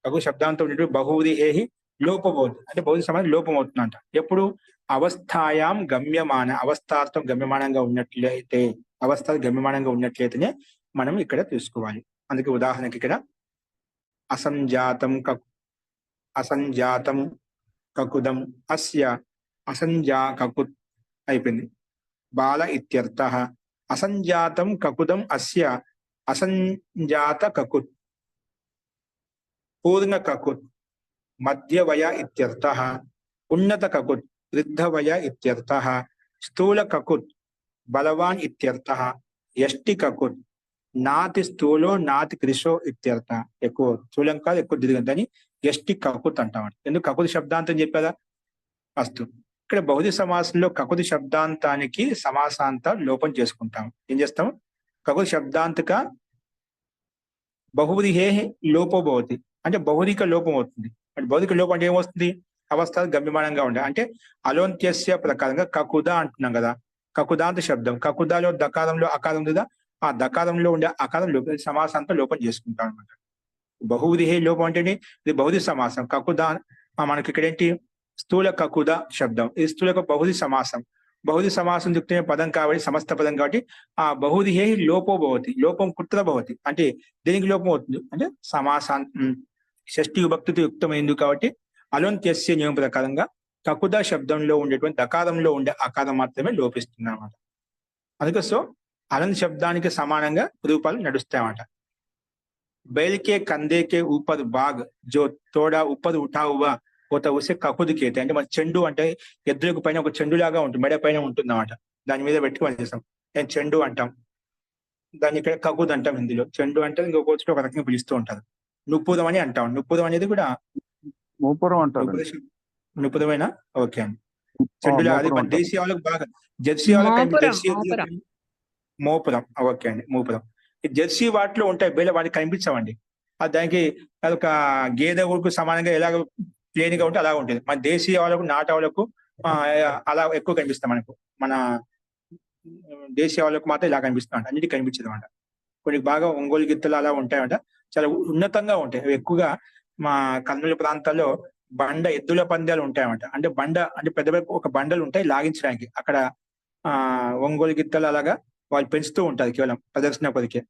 కకుద శబ్దాంతం ఉండేటువంటి బహువ్రీహేః లోపమవుతుంది. అంటే బహువ్రీ సమాసం లోపం అవుతుందంట. ఎప్పుడు అవస్థాయాం గమ్యమాన, అవస్థార్థం గమ్యమానంగా ఉన్నట్లయితే, అవస్థ గమ్యమానంగా ఉన్నట్లయితేనే మనం ఇక్కడ తీసుకోవాలి. అందుకే ఉదాహరణకి ఇక్కడ అసంజాతం కకుదం అస్య అసంజా కకుత్ అయిపోయింది. బాల ఇత్యర్థః. అసంజాతం కకుదం అస్య అసంజాత కకుత్. పూర్ణ కకుత్ మధ్యవయ ఇత్యర్థః. ఉన్నత కకుత్ వృద్ధవయ ఇత్యర్థః. స్థూల కకుత్ బలవాన్ ఇత్యర్థః. యష్టి కకుత్ నాతి స్థూలో నాతి కృషో ఇత్యర్థ. ఎక్కువ స్థూలం కాదు, ఎక్కువ దీర్ఘం అని యష్టి కకుత్ అంటాం. ఎందుకు కకుత్ శబ్దాంతం చెప్పారా? అస్తు. ఇక్కడ బహుళ సమాసంలో కకుత్ శబ్దాంతానికి సమాసాంత లోపం చేసుకుంటాం. ఏం చేస్తాం? కకుత్ శబ్దాంతక బహువ్రీహేః లోపో భవతి అంటే బహురిక లోపం అవుతుంది. అంటే బహురిక లోపం అంటే ఏమొస్తుంది? అవస్థ గమ్యమానంగా ఉండే అంటే అలోంత్యస్య ప్రకారంగా కకుద అంటున్నాం కదా. కకుదాంత శబ్దం, కకుదాలో దకారంలో అకారం ఉందా, ఆ దకారంలో ఉండే అకారం లోపం సమాసాంత లోపం చేసుకుంటాం అనమాట. బహువ్రీహేః లోపం అంటే ఇది బహుళ సమాసం. కకుదా మనకి ఇక్కడ ఏంటి? స్థూల కకుద శబ్దం. ఇది స్థూల బహుళ సమాసం. బహుళ సమాసం యుక్తమైన పదం కాబట్టి సమస్త పదం కాబట్టి ఆ బహువ్రీహేః లోపో భవతి. లోపం కుత్ర భవతి అంటే దేనికి లోపం అవుతుంది అంటే షష్ఠి విభక్తితో యుక్తమైంది కాబట్టి అలోంత్యస్య నియమం ప్రకారంగా కకుద శబ్దంలో ఉండేటువంటి దకారంలో ఉండే అకారం మాత్రమే లోపిస్తుంది అన్నమాట. అందుకే సో అలంత్ శబ్దానికి సమానంగా రూపాలు నడుస్తాయన్నమాట. బయలుకే కందేకే ఊపర్ బాగ్ జో తోడా ఉప్పర్ ఉఠా ఉవా పోత ఊసే కకుదు కేతే. అంటే మన చెండు అంటే ఎద్దులకు పైన ఒక చెండు లాగా ఉంటుంది, మెడ పైన ఉంటుంది అన్నమాట. దాని మీద పెట్టి మనం చేస్తాం. నేను చెండు అంటాం, దాన్ని ఇక్కడ కకుద్ అంటాం. హిందీలో చెండు అంటే ఇంకొక ఒక రకంగా పిలుస్తూ ఉంటారు. నుప్పుదం అని అంటాం. నుప్పుదం అనేది కూడా మూపురం అంటారు. నుప్పుదమైనా ఓకే అండి. చెండులా అది మన దేశీయ వాళ్ళకి బాగా, జెర్సీ వాళ్ళకి మోపురం ఓకే అండి. మూపురం ఈ జెర్సీ వాటిలో ఉంటాయి, బయట వాటికి కనిపించవండి. అది దానికి అదొక గేదె ఊరుకు సమానంగా ఎలాగ ప్లేన్ గా ఉంటే అలా ఉంటుంది. మన దేశీయ వాళ్ళకు నాట వాళ్ళకు అలా ఎక్కువ కనిపిస్తాం. మనకు మన దేశీయ వాళ్ళకు మాత్రం ఇలా కనిపిస్తాం అంట, అన్నిటికీ కనిపించదు అంట. కొన్ని బాగా ఒంగోలు గిత్తలు అలా ఉంటాయంట, చాలా ఉన్నతంగా ఉంటాయి. అవి ఎక్కువగా మా కర్నూలు ప్రాంతాల్లో ఎద్దుల పందాలు ఉంటాయన్నమాట. అంటే అంటే పెద్ద ఒక బండలు ఉంటాయి లాగించడానికి. అక్కడ ఒంగోలు గిత్తలు అలాగా వాళ్ళు పెంచుతూ ఉంటారు కేవలం ప్రదర్శన కొరికే,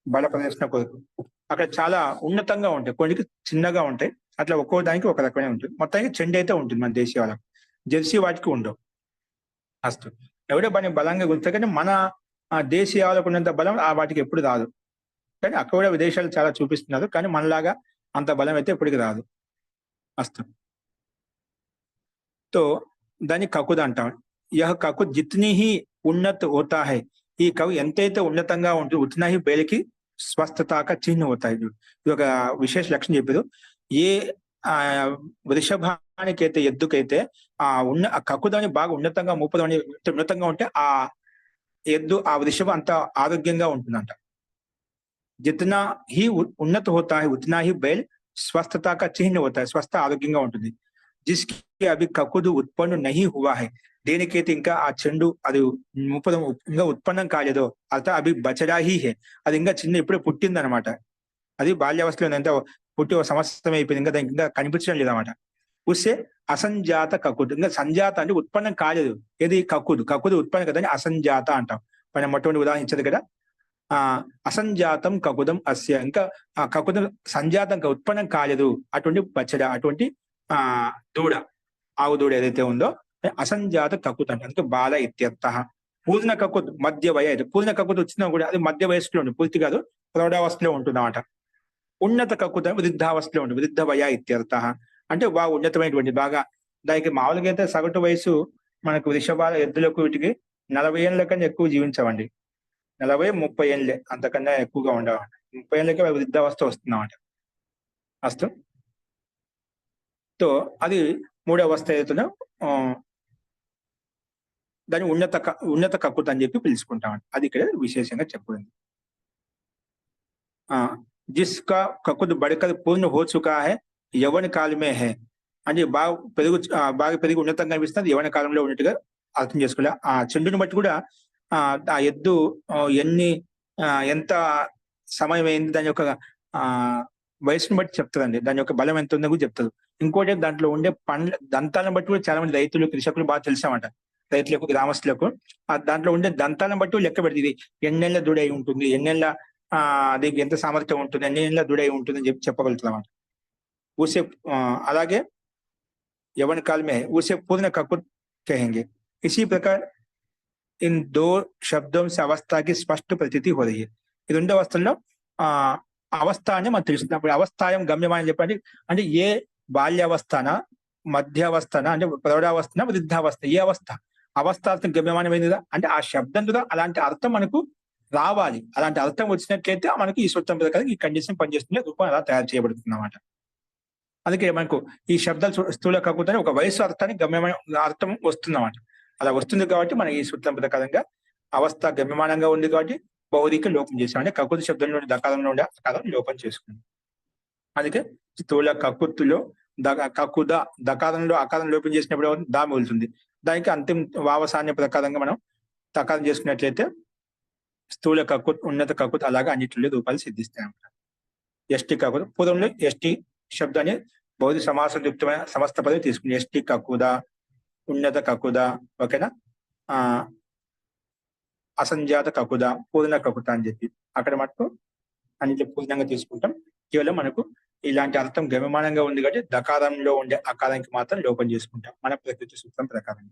బల ప్రదర్శన కొరకు. అక్కడ చాలా ఉన్నతంగా ఉంటాయి, కొన్నికి చిన్నగా ఉంటాయి. అట్లా ఒక్కో దానికి ఒక రకమైన ఉంటుంది. మొత్తానికి చెండు అయితే ఉంటుంది మన దేశీయ వాళ్ళకి, జెర్సీ వాటికి ఉండవు. అస్తు ఎవడో పని బలంగా గుర్తుంది కానీ మన దేశీయ వాళ్ళకు ఉన్నంత బలం ఆ వాటికి ఎప్పుడు రాదు. కానీ అక్కడ కూడా విదేశాలు చాలా చూపిస్తున్నారు, కానీ మనలాగా అంత బలం అయితే ఎప్పటికి రాదు. అస్తు తో దాన్ని కకుద్ అంటాం. యహ కకుద్ జిత్నీ హీ ఉన్నత్ హోతా హై. ఈ కవి ఎంతైతే ఉన్నతంగా ఉంటుంది ఉత్నా హీ బయలుకి స్వస్థతాక చిహ్న అవుతాయి. ఇది ఒక విశేష లక్షణం చెప్పారు. ఏ వృషభానికైతే ఎద్దుకైతే ఆ కకుదని బాగా ఉన్నతంగా మూపదని ఉన్నతంగా ఉంటే ఆ ఎద్దు ఆ వృషభం అంత ఆరోగ్యంగా ఉంటుందంట. జిత్నా హీ ఉన్నత హోతా హై ఉత్నా హీ బయల్ స్వస్థతా కా చిహ్న హోతా హై. స్వస్థ ఆరోగ్యంగా ఉంటుంది. జిస్కి అవి కకుదు ఉత్పన్ను నహి హువా హై. దేనికైతే ఇంకా ఆ చెండు అది మూపదం ఇంకా ఉత్పన్నం కాలేదో అర్థ అవి బచడా హీ హే. అది ఇంకా చిన్న ఇప్పుడే పుట్టింది అనమాట. అది బాల్యావస్థలో ఎంత పుట్టి ఒక సంవత్సరం అయిపోయింది, ఇంకా దానికి ఇంకా కనిపించడం లేదన్నమాట. ఉస్సే అసంజాత కకుద్. ఇంకా సంజాత అంటే ఉత్పన్నం కాలేదు. ఏది కకుదు ఉత్పన్నం కదని అసంజాత అంటాం. పైన మొట్టమొదటి ఉదాహరణ ఇచ్చేది కదా, అసంజాతం కకుదం అస్య. ఇంకా ఆ కకుదం సంజాతం ఉత్పన్నం కాలేదు అటువంటి బచ్చడ, అటువంటి దూడ, ఆవు దూడ ఏదైతే ఉందో అసంజాత కకుత్ అంటే. అందుకే బాల ఇత్యర్థ. పూర్ణ కకుత్ మధ్య వయ. పూర్ణ కకుత్ వచ్చినా కూడా అది మధ్య వయస్సులో ఉంటుంది, పూర్తి కాదు, ప్రౌఢావస్థలో ఉంటుంది అన్నమాట. ఉన్నత కకుత్ వృద్ధావస్థలో ఉంటుంది, వృద్ధ వయ ఇత్యర్థ. అంటే బాగా ఉన్నతమైనటువంటి బాగా దానికి మామూలుగా అయితే సగటు వయసు మనకు వృషభాల ఎద్దులకు వీటికి 40 ఏళ్ళ కన్నా ఎక్కువ జీవించవండి. 40-30 ఏళ్ళే, అంతకన్నా ఎక్కువగా ఉండవండి. 30 ఏళ్ళకే వృద్ధావస్థ వస్తుందన్నమాట. అస్తు తో అది మూడో అవస్థ ఏదైతుందో దాన్ని ఉన్నత కక్కుత్ అని చెప్పి పిలుచుకుంటామండి. అది ఇక్కడ విశేషంగా చెప్పబడింది. జిస్కా కక్కుత్ బడికల్ పూర్ణ హో చుకా హై యవన కాల్ మే హై అంటే బాగా పెరిగి ఉన్నతంగా కనిపిస్తుంది, యవన కాలంలో ఉన్నట్టుగా అర్థం చేసుకోవాలి. ఆ చెండుని బట్టి కూడా ఆ ఎద్దు ఎంత సమయం అయింది దాని యొక్క వయసుని బట్టి చెప్తుందండి, దాని యొక్క బలం ఎంత ఉందో కూడా చెప్తుంది. ఇంకోటి దాంట్లో ఉండే దంతాలను బట్టి కూడా చాలా మంది రైతులు కృషకులు బాగా తెలిసామంట. రైతులకు గ్రామస్తులకు దాంట్లో ఉండే దంతాలను బట్టి లెక్క పెడుతుంది. ఇది ఎన్నెళ్ళ దూడై ఉంటుంది, ఎన్నెళ్ళ దీనికి ఎంత సామర్థ్యం ఉంటుంది, ఎన్నెళ్ళ దూడై ఉంటుంది అని చెప్పి చెప్పగలుగుతామంట. ఊసే అలాగే यवन काल में है उसे पूर्ण ककुत कहेंगे। इसी प्रकार इन दो शब्दों से अवस्था की स्पष्ट प्रतीति हो रही है. ఈ రెండు అవస్థల్లో అవస్థ అని మనం తెలుస్తున్నప్పుడు అవస్థాయం గమ్యమానం చెప్పండి అంటే ఏ బాల్యావస్థన, మధ్యావస్థన అంటే ప్రౌఢావస్థన, వృద్ధావస్థ, ఏ అవస్థార్థం గమ్యమానమైనదా అంటే ఆ శబ్దం ద్వారా అలాంటి అర్థం మనకు రావాలి. అలాంటి అర్థం వచ్చినట్లయితే మనకు ఈ సూత్రం ప్రకారం ఈ కండిషన్ పనిచేస్తుంది, రూపం అలా తయారు చేయబడుతుంది అన్నమాట. అందుకే మనకు ఈ శబ్దాలు స్థూల కక్కుతని ఒక వయసు అర్థానికి గమ్యమైన అర్థం వస్తుందన్నమాట. అలా వస్తుంది కాబట్టి మనం ఈ సూత్రం ప్రకారంగా అవస్థ గమ్యమానంగా ఉంది కాబట్టి బహుదీక లోపం చేసాం. అంటే కక్కుతు శబ్దంలో దకారంలో ఉండే అకారం లోపం చేసుకుంది. అందుకే స్థూల కక్కుతులో దకారంలో అకారం లోపం చేసినప్పుడు దా మిగులుతుంది. దానికి అంతిమ వావసాన్య ప్రకారంగా మనం తకారం చేసుకున్నట్లయితే స్థూల కక్కుత్, ఉన్నత కక్కుత్ అలాగా అన్నింటిలో రూపాలు సిద్ధిస్తాయి అన్నమాట. ఎస్టి కక్కుత్ పూర్వంలో ఎస్టి శబ్దాన్ని బౌద్ధ సమాసయుక్తమైన సమస్త పదవి తీసుకుంది. ఎస్టి కక్కుద, ఉన్నత కక్కుద, ఓకేనా, అసంజాత కక్కుద, పూర్ణ కక్కుత అని చెప్పి అక్కడ మటుకు అన్నింటి పూర్ణంగా తీసుకుంటాం. కేవలం మనకు ఇలాంటి అర్థం గమ్యమానంగా ఉంది కాబట్టి దకారంలో ఉండే అకారానికి మాత్రం లోపం చేసుకుంటాం మన ప్రకృతి సూత్రం ప్రకారం.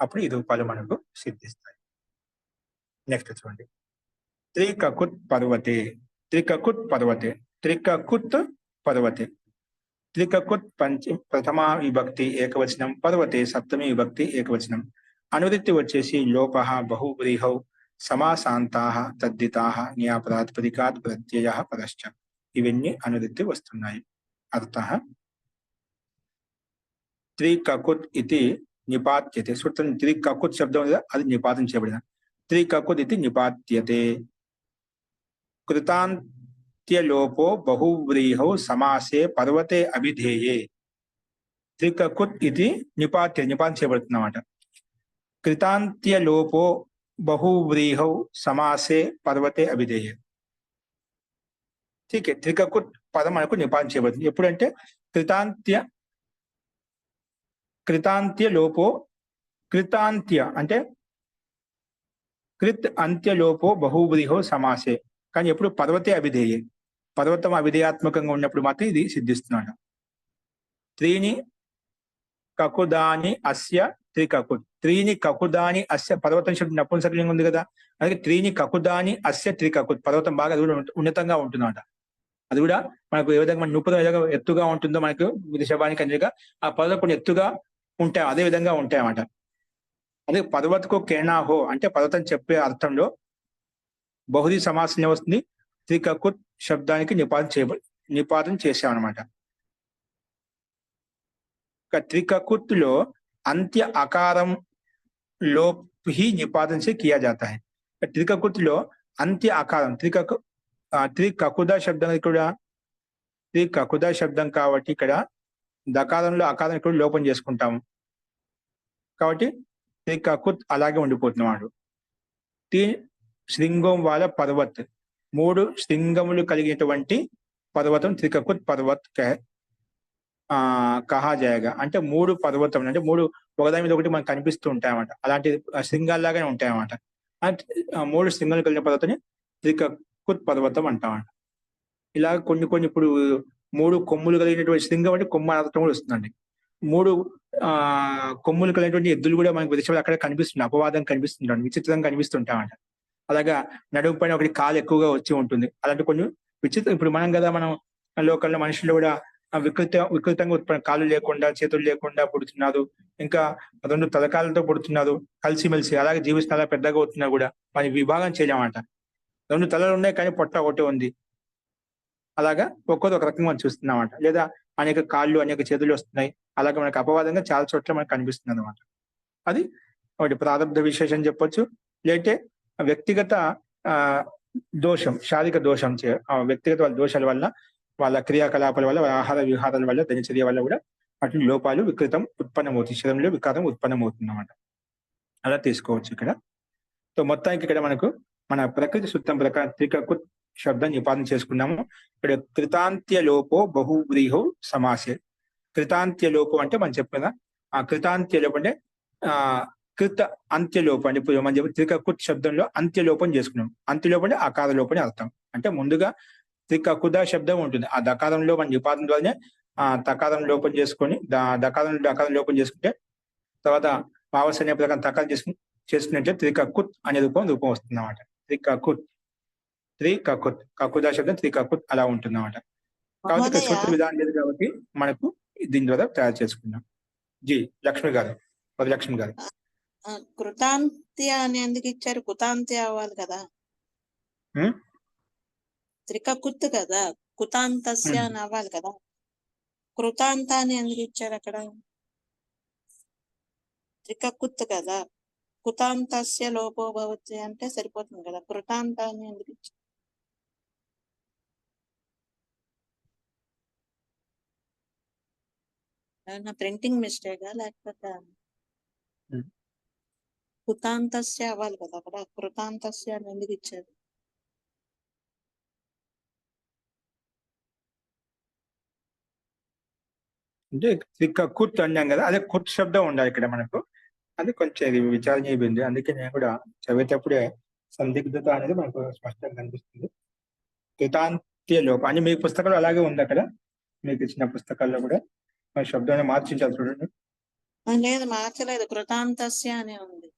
అప్పుడు ఈ రూపాలు మనకు సిద్ధిస్తాయి. నెక్స్ట్ చూడండి. త్రికకుత్ పర్వతే, త్రికకుత్ పర్వతే, త్రికకుత్ పర్వతే. త్రికకుత్ ప్రథమా విభక్తి ఏకవచనం, పర్వతే సప్తమి విభక్తి ఏకవచనం. అనువృత్తి వచ్చేసి లోపః, బహువ్రీహౌ, సమాసాంతాః, తద్దితాః, జ్ఞాపదాత్పదికాత్ ప్రత్యయః పరశ్చ. ఇవన్నీ అనువృత్తి వస్తున్నాయి. అర్థః త్రికకుత్ ఇది నిపాత్యతే. సూత్రం త్రికకుత్ శబ్దం ఉంది, అది నిపాతం చేయబడిన. త్రికకుత్ ఇది నిపాత్యతే. కృతాంత్యలోపో బహువ్రీహౌ సమాసే పర్వతే అభిధేయే. త్రికకుత్ ఇది నిపాతం చేయబడుతున్నమాట. కృతాంత్యలోపో బహువ్రీహౌ సమాసే పర్వతే అభిధేయే. ఠీకే, త్రికకుత్ పదం మనకు నిపాతం చేయబడుతుంది. ఎప్పుడంటే కృతాంత్య లోపో, కృతాంత్య అంటే కృత్ అంత్యలోపో బహువ్రీహో సమాసే. కానీ ఎప్పుడు పర్వతే అభిధేయే, పర్వతం అభిధేయాత్మకంగా ఉన్నప్పుడు మాత్రం ఇది సిద్ధిస్తున్నాడు. త్రీని కకుదాని అస్య త్రికకుత్. త్రీని కకుదాని అస్య, పర్వతం శబ్దం నపుంసకలింగం ఉంది కదా, అలాగే త్రీని కకుదాని అస్య త్రికకుత్. పర్వతం బాగా అది కూడా ఉన్నతంగా ఉంటుందన్నమాట. అది కూడా మనకు ఏ విధంగా నూపురం ఏదైనా ఎత్తుగా ఉంటుందో మనకు వృషభానికి అనేగా ఆ పర్వతం కొన్ని ఎత్తుగా ఉంటాయి, అదే విధంగా ఉంటాయి అన్నమాట. అదే పర్వతకు కేనాహో అంటే పర్వతం చెప్పే అర్థంలో బహుదీ సమాసం వస్తుంది. త్రికకుత్ శబ్దానికి నిపాతం చేసామన్నమాట. त्रिककुत लो अंत्य आकारम लोप ही निपातन से किया जाता है. त्रिककुत लो अंत्य आकारम त्रिककुदा शब्दం ఇక్కడ త్రికకుదా శబ్దం కాబట్టి ఇక్కడ దకారంలో ఆకారం ఇక్కడ లోపం చేసుకుంటాము కాబట్టి త్రికకుత్ అలాగే ఉండిపోతున్నాడు. శృంగం వాళ్ళ పర్వత్, 3 శృంగములు కలిగినటువంటి పర్వతం త్రికకుత్ పర్వత్ కహా జాయగా. అంటే 3 పర్వతం అంటే 3 ఒకదాని మీద ఒకటి మనకు కనిపిస్తూ ఉంటాయన్నమాట. అలాంటి శృంగాల్లాగానే ఉంటాయన్నమాట. 3 శృంగాలు కలిగిన పర్వతాన్ని త్రికకుత్ పర్వతం అంటామంట. ఇలా కొన్ని ఇప్పుడు 3 కొమ్ములు కలిగినటువంటి శృంగం అంటే కొమ్మ అర్థం కూడా వస్తుందండి. 3 కొమ్ములు కలిగినటువంటి ఎద్దులు కూడా మనకు విషయంలో అక్కడ కనిపిస్తుంది, అపవాదం కనిపిస్తుంటాం, విచిత్రంగా కనిపిస్తుంటామంట. అలాగా నడుము పైన ఒకటి కాలు ఎక్కువగా వచ్చి ఉంటుంది. అలాంటి కొన్ని విచిత్రం ఇప్పుడు మనం కదా, మనం లోకల్లో మనుషులు కూడా వికృతంగా ఉత్పన్న కాళ్ళు లేకుండా చేతులు లేకుండా పుడుతున్నారు, ఇంకా 2 తలకాలతో పుడుతున్నారు, కలిసిమెలిసి అలాగే జీవిస్తున్నారు, అలా పెద్దగా అవుతున్నా కూడా వారి విభాగం చేయలేమాట. 2 తలలు ఉన్నాయి కానీ పొట్ట ఒకటే ఉంది. అలాగా ఒక్కోది ఒక రకంగా మనం చూస్తున్నామాట. లేదా అనేక కాళ్ళు అనేక చేతులు వస్తున్నాయి. అలాగే మనకు అపవాదంగా చాలా చోట్ల మనకు కనిపిస్తుంది అనమాట. అది ఒకటి ప్రారంభ విశేషం చెప్పొచ్చు. లేదంటే వ్యక్తిగత ఆ దోషం, శారీరక దోషం వ్యక్తిగత వాళ్ళ దోషాల వల్ల, వాళ్ళ క్రియాకలాపాల వల్ల, వాళ్ళ ఆహార విహారాల వల్ల, దినచర్య వల్ల కూడా అటు లోపాలు వికృతం ఉత్పన్నమవుతుంది, శరీరంలో వికారం ఉత్పన్నమవుతుంది అన్నమాట. అలా తీసుకోవచ్చు ఇక్కడ. సో మొత్తానికి ఇక్కడ మనకు మన ప్రకృతి సూత్రం ప్రకారం త్రికకుత్ శబ్దాన్ని నిపాదన చేసుకున్నాము. ఇక్కడ కృతాంత్య లోపో బహువ్రీహో సమాసే. కృతాంత్య లోపం అంటే మనం చెప్పిన ఆ కృతాంత్య లోపం అంటే కృత అంత్యలోపం అంటే ఇప్పుడు మనం చెప్పి త్రికకుత్ శబ్దంలో అంత్యలోపం చేసుకున్నాం. అంత్యలోపం అంటే అకార లోపం అని అర్థం. అంటే ముందుగా త్రికకుద శబ్దం ఉంటుంది. ఆ దకారంలో మన నిపాదన ద్వారానే ఆ తకారం లోపం చేసుకొని దకారం లోపం చేసుకుంటే తర్వాత భావస్ అనే ప్రకారం తకారం చేసుకున్నట్టే త్రికకుత్ అనే రూపం వస్తుంది అన్నమాట. త్రికకుత్ కకుద శబ్దం త్రికకుత్ అలా ఉంటుంది అన్నమాట. కాబట్టి ఇక్కడ సూత్ర విధానం లేదు కాబట్టి మనకు దీని ద్వారా తయారు చేసుకున్నాం. జీ లక్ష్మి గారు, లక్ష్మి గారు. కృతాంత్య అని ఎందుకు ఇచ్చారు? కుతాంత్య అవ్వాలి కదా, త్రికకుత్ కదా, కుతాంతస్య అని అవ్వాలి కదా. కృతాంత అని ఎందుకు ఇచ్చారు అక్కడ? త్రికకుత్ కదా, కుతాంతస్య లోపో భవతి అంటే సరిపోతుంది కదా. కృతాంత అని ఎందుకు ఇచ్చారు? ప్రింటింగ్ మిస్టేకా లేకపోతే కుతాంతస్య అవ్వాలి కదా అక్కడ, కృతాంతస్య అని ఎందుకు ఇచ్చారు? అంటే త్రికకుత్ అన్నాం కదా, అదే కుత్ శబ్దం ఉండాలి ఇక్కడ మనకు. అది కొంచెం ఇది విచారణ అయిపోయింది. అందుకే నేను కూడా చదివేటప్పుడే సందిగ్ధత అనేది మనకు స్పష్టంగా కనిపిస్తుంది. కృతాంత్య లోపం అని మీ పుస్తకాలు అలాగే ఉంది అక్కడ, మీకు ఇచ్చిన పుస్తకాల్లో కూడా మన శబ్దాన్ని మార్చించాలి చూడండి. లేదు మార్చలేదు, కృతాంతస్య అనే ఉంది.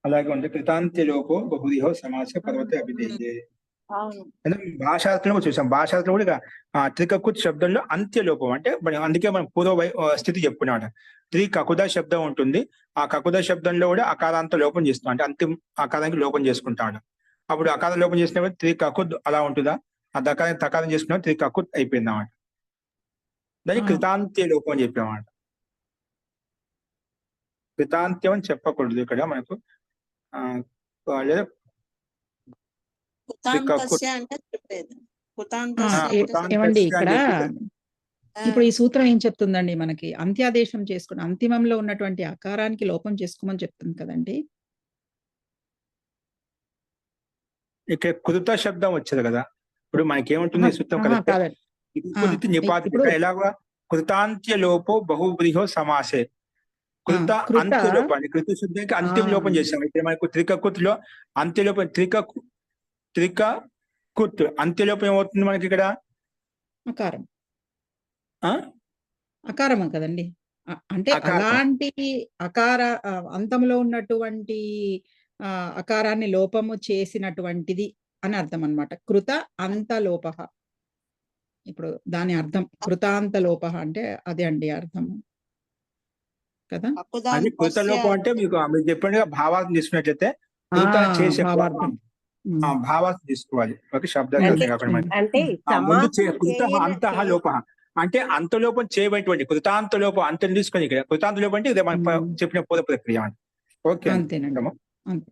అలాగే ఉంది. కృతాంత్య లోపో బహుదిహో సమాస పర్వత అభిధేయే. అవును, భాషార్థంలో చూసాం. భాషార్థంలో కూడా త్రికకుత్ శబ్దంలో అంత్యలోపం అంటే అందుకే మనం స్థితి చెప్పుకున్నాం. త్రికకుద శబ్దం ఉంటుంది. ఆ కకుద శబ్దంలో కూడా అకారాంత లోపం చేస్తున్నాం, అంటే అంతిమ అకారానికి లోపం చేసుకుంటాడు. అప్పుడు అకార లోపం చేసినప్పుడు త్రికకుద్ అలా ఉంటుందా, ఆ దకారాన్ని తకారం చేసుకున్నా త్రికకుత్ అయిపోయింది అన్నమాట. దాన్ని కృతాంత్య లోపం అని చెప్పామాట. కృతాంత్యం అని చెప్పకూడదు ఇక్కడ మనకు. లేదా ఏమండి ఇక్కడ ఇప్పుడు ఈ సూత్రం ఏం చెప్తుందండి మనకి? అంత్యాదేశం చేసుకుని అంతిమంలో ఉన్నటువంటి అకారానికి లోపం చేసుకోమని చెప్తుంది కదండి. ఇక్కడ కృత శబ్దం వచ్చేది కదా, ఇప్పుడు మనకి ఏముంటుంది సూత్రం కదా, ఎలాగా కృతాంత్య లోపో బహువ్రీహో సమాసే. కృత అంత్య లోపం అండి, కృత శబ్దానికి అంత్యం లోపం చేసాం. అయితే మనకు త్రికకుత్ లో అంత్యలోపం త్రికకుత్ అంత్యలోపం ఏమవుతుంది మనకి ఇక్కడ? అకారం. అకారమా కదండి, అంటే అలాంటి అకార అంతంలో ఉన్నటువంటి అకారాన్ని లోపము చేసినటువంటిది అని అర్థం అన్నమాట. కృత అంత లోప. ఇప్పుడు దాని అర్థం కృతాంత లోప అంటే అదే అండి అర్థము కదా. అది కృత లోపం అంటే మీకు చెప్పండి భావార్థం తీసుకున్నట్లయితే చేసే భావార్థం తీసుకోవాలి. ఒక శబ్దాలు అంతః లోప అంటే అంతలోపం చేయబడినటువంటి కృతాంత లోపం అంతం తీసుకొని ఇక్కడ కృతాంత లోపం అంటే ఇదే మనం చెప్పిన పూర్వ ప్రక్రియ అంటే. ఓకే,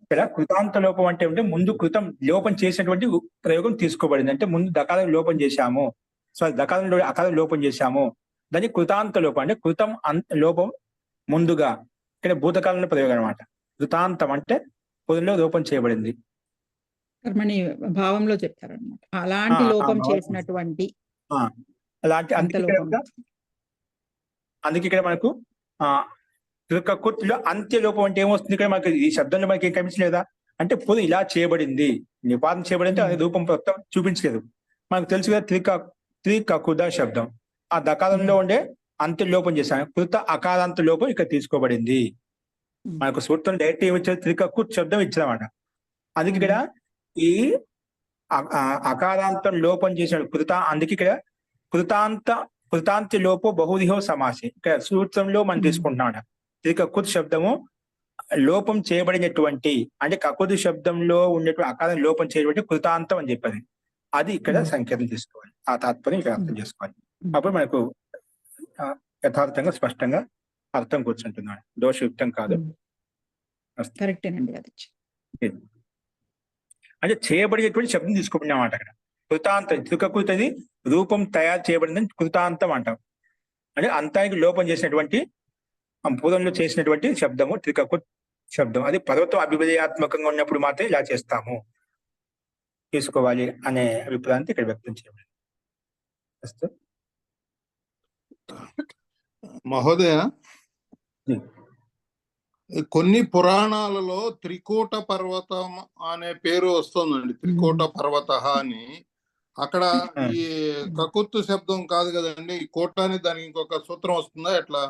ఇక్కడ కృతాంత లోపం అంటే ముందు కృతం లోపం చేసినటువంటి ప్రయోగం తీసుకోబడింది. అంటే ముందు దకారం లోపం చేశాము, దకారంలో అకారం లోపం చేశాము, దాన్ని కృతాంత లోపం అంటే కృతం లోపం ముందుగా. ఇక్కడ భూతకాలంలో ప్రయోగం అనమాట. కృతాంతం అంటే పూర్వంలో లోపం చేయబడింది. కర్మని భావంలో చెప్తారనమాట. అలాంటి లోపం చేసినటువంటి అలాంటి అందుకే ఇక్కడ మనకు త్రికకుత్లో అంత్య లోపం అంటే ఏమొస్తుంది? ఇక్కడ మనకి ఈ శబ్దంలో మనకి ఏం కనిపించలేదా అంటే పూర్వం ఇలా చేయబడింది, నిపాదన చేయబడింది, అదే రూపం మొత్తం చూపించలేదు. మనకు తెలుసు కదా త్రికకుద శబ్దం ఆ దకారంలో ఉండే అంత్య లోపం చేశాను, కృత అకారాంత లోపం ఇక్కడ తీసుకోబడింది. మనకు సూత్రం డైరెక్ట్ ఏమి ఇచ్చారు? త్రికకుత్ శబ్దం ఇచ్చారన్నమాట. అందుకే ఇక్కడ ఈ అకారాంతం లోపం చేసిన అందుకే ఇక్కడ కృతాంతి లోపో బహుదిహో సమాసి. ఇక్కడ సూత్రంలో మనం తీసుకుంటున్నాం. ఇది కకుత్ శబ్దము లోపం చేయబడినటువంటి, అంటే కకుత్ శబ్దంలో ఉన్నటువంటి అకారం లోపం చేయబడి కృతాంతం అని చెప్పేది. అది ఇక్కడ సంకేతం తీసుకోవాలి, ఆ తాత్పర్యం ఇక్కడ అర్థం చేసుకోవాలి. అప్పుడు మనకు యథార్థంగా స్పష్టంగా అర్థం కూర్చుంటున్నాడు, దోషయుక్తం కాదు. కరెక్టేనండి అది. అంటే చేయబడేటువంటి శబ్దం తీసుకుంటున్నామాట అక్కడ. కృతాంతం త్రికకృతది రూపం తయారు చేయబడిందని కృతాంతం అంటాం. అంటే అంతానికి లోపం చేసినటువంటి పూర్వంలో చేసినటువంటి శబ్దము త్రికకృత్ శబ్దం. అది పర్వతం అభివదయాత్మకంగా ఉన్నప్పుడు మాత్రమే ఇలా చేస్తాము, తీసుకోవాలి అనే అభిప్రాయాన్ని ఇక్కడ వ్యక్తం చేయబడింది. మహోదయ, కొన్ని పురాణాలలో త్రికూట పర్వతం అనే పేరు వస్తుందండి. త్రికూట పర్వత అని. అక్కడ ఈ కకుత్తు శబ్దం కాదు కదండి, ఈ కోట అని దానికి ఇంకొక సూత్రం వస్తుందా ఎట్లా?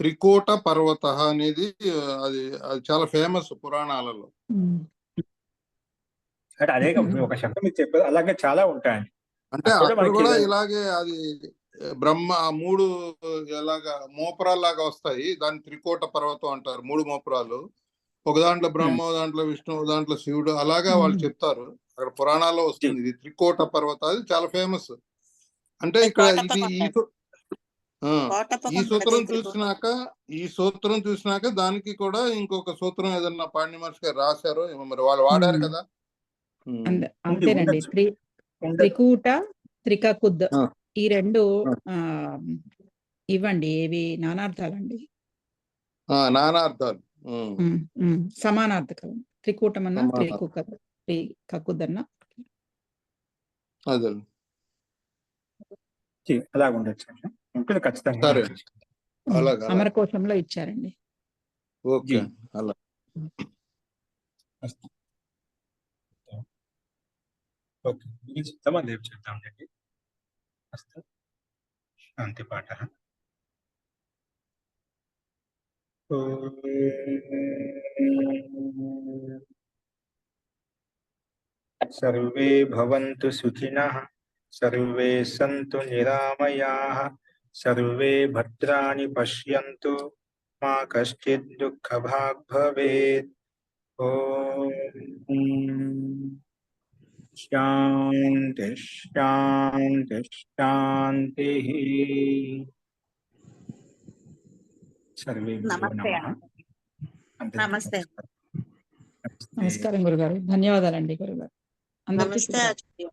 త్రికూట పర్వత అనేది అది చాలా ఫేమస్ పురాణాలలో. అంటే అదే ఒక శబ్దం మీరు చెప్పారు, అలాగే చాలా ఉంటాయండి. అంటే అక్కడ కూడా ఇలాగే అది బ్రహ్మ 3 ఎలాగా మోపురాల్లాగా వస్తాయి, దాన్ని త్రికోట పర్వతం అంటారు. 3 మోపురాలు, ఒక దాంట్లో బ్రహ్మ, దాంట్లో విష్ణు, దాంట్లో శివుడు, అలాగా వాళ్ళు చెప్తారు. అక్కడ పురాణాల్లో వస్తుంది ఇది త్రికోట పర్వతం. అది చాలా ఫేమస్. అంటే ఇక్కడ ఇది ఈ సూత్రం చూసినాక దానికి కూడా ఇంకొక సూత్రం ఏదన్నా పాణ్య మహర్షి గారు రాశారో ఏమో, మరి వాళ్ళు వాడారు కదా. అంతేనండి. త్రికూట త్రికకుద్ ఈ 2 ఇవ్వండి. ఏవి నానార్థాలండి? నానార్థాలు, సమానార్థకాలు. త్రికూటం అన్న త్రికకుద్ అన్న అదే అలాగ ఉండొచ్చు, ఉంటుంది ఖచ్చితంగా. అమరకోశంలో ఇచ్చారండి. ఓకే, అలా. ఓకే, రేపు చెప్తామండి. శాంతి పాఠ. సర్వే భవంతు సుఖినః, సర్వే సంతు నిరామయాః, సర్వే భద్రాణి పశ్యంతు, మా కశ్చిద్ దుఃఖభాగ్ భవేత్. ఓం శాంతి శాంతి శాంతి. సర్వే నమస్తే. నమస్కారం గురుగారు, ధన్యవాదాలండి గురుగారు. నమస్తే ఆచార్య.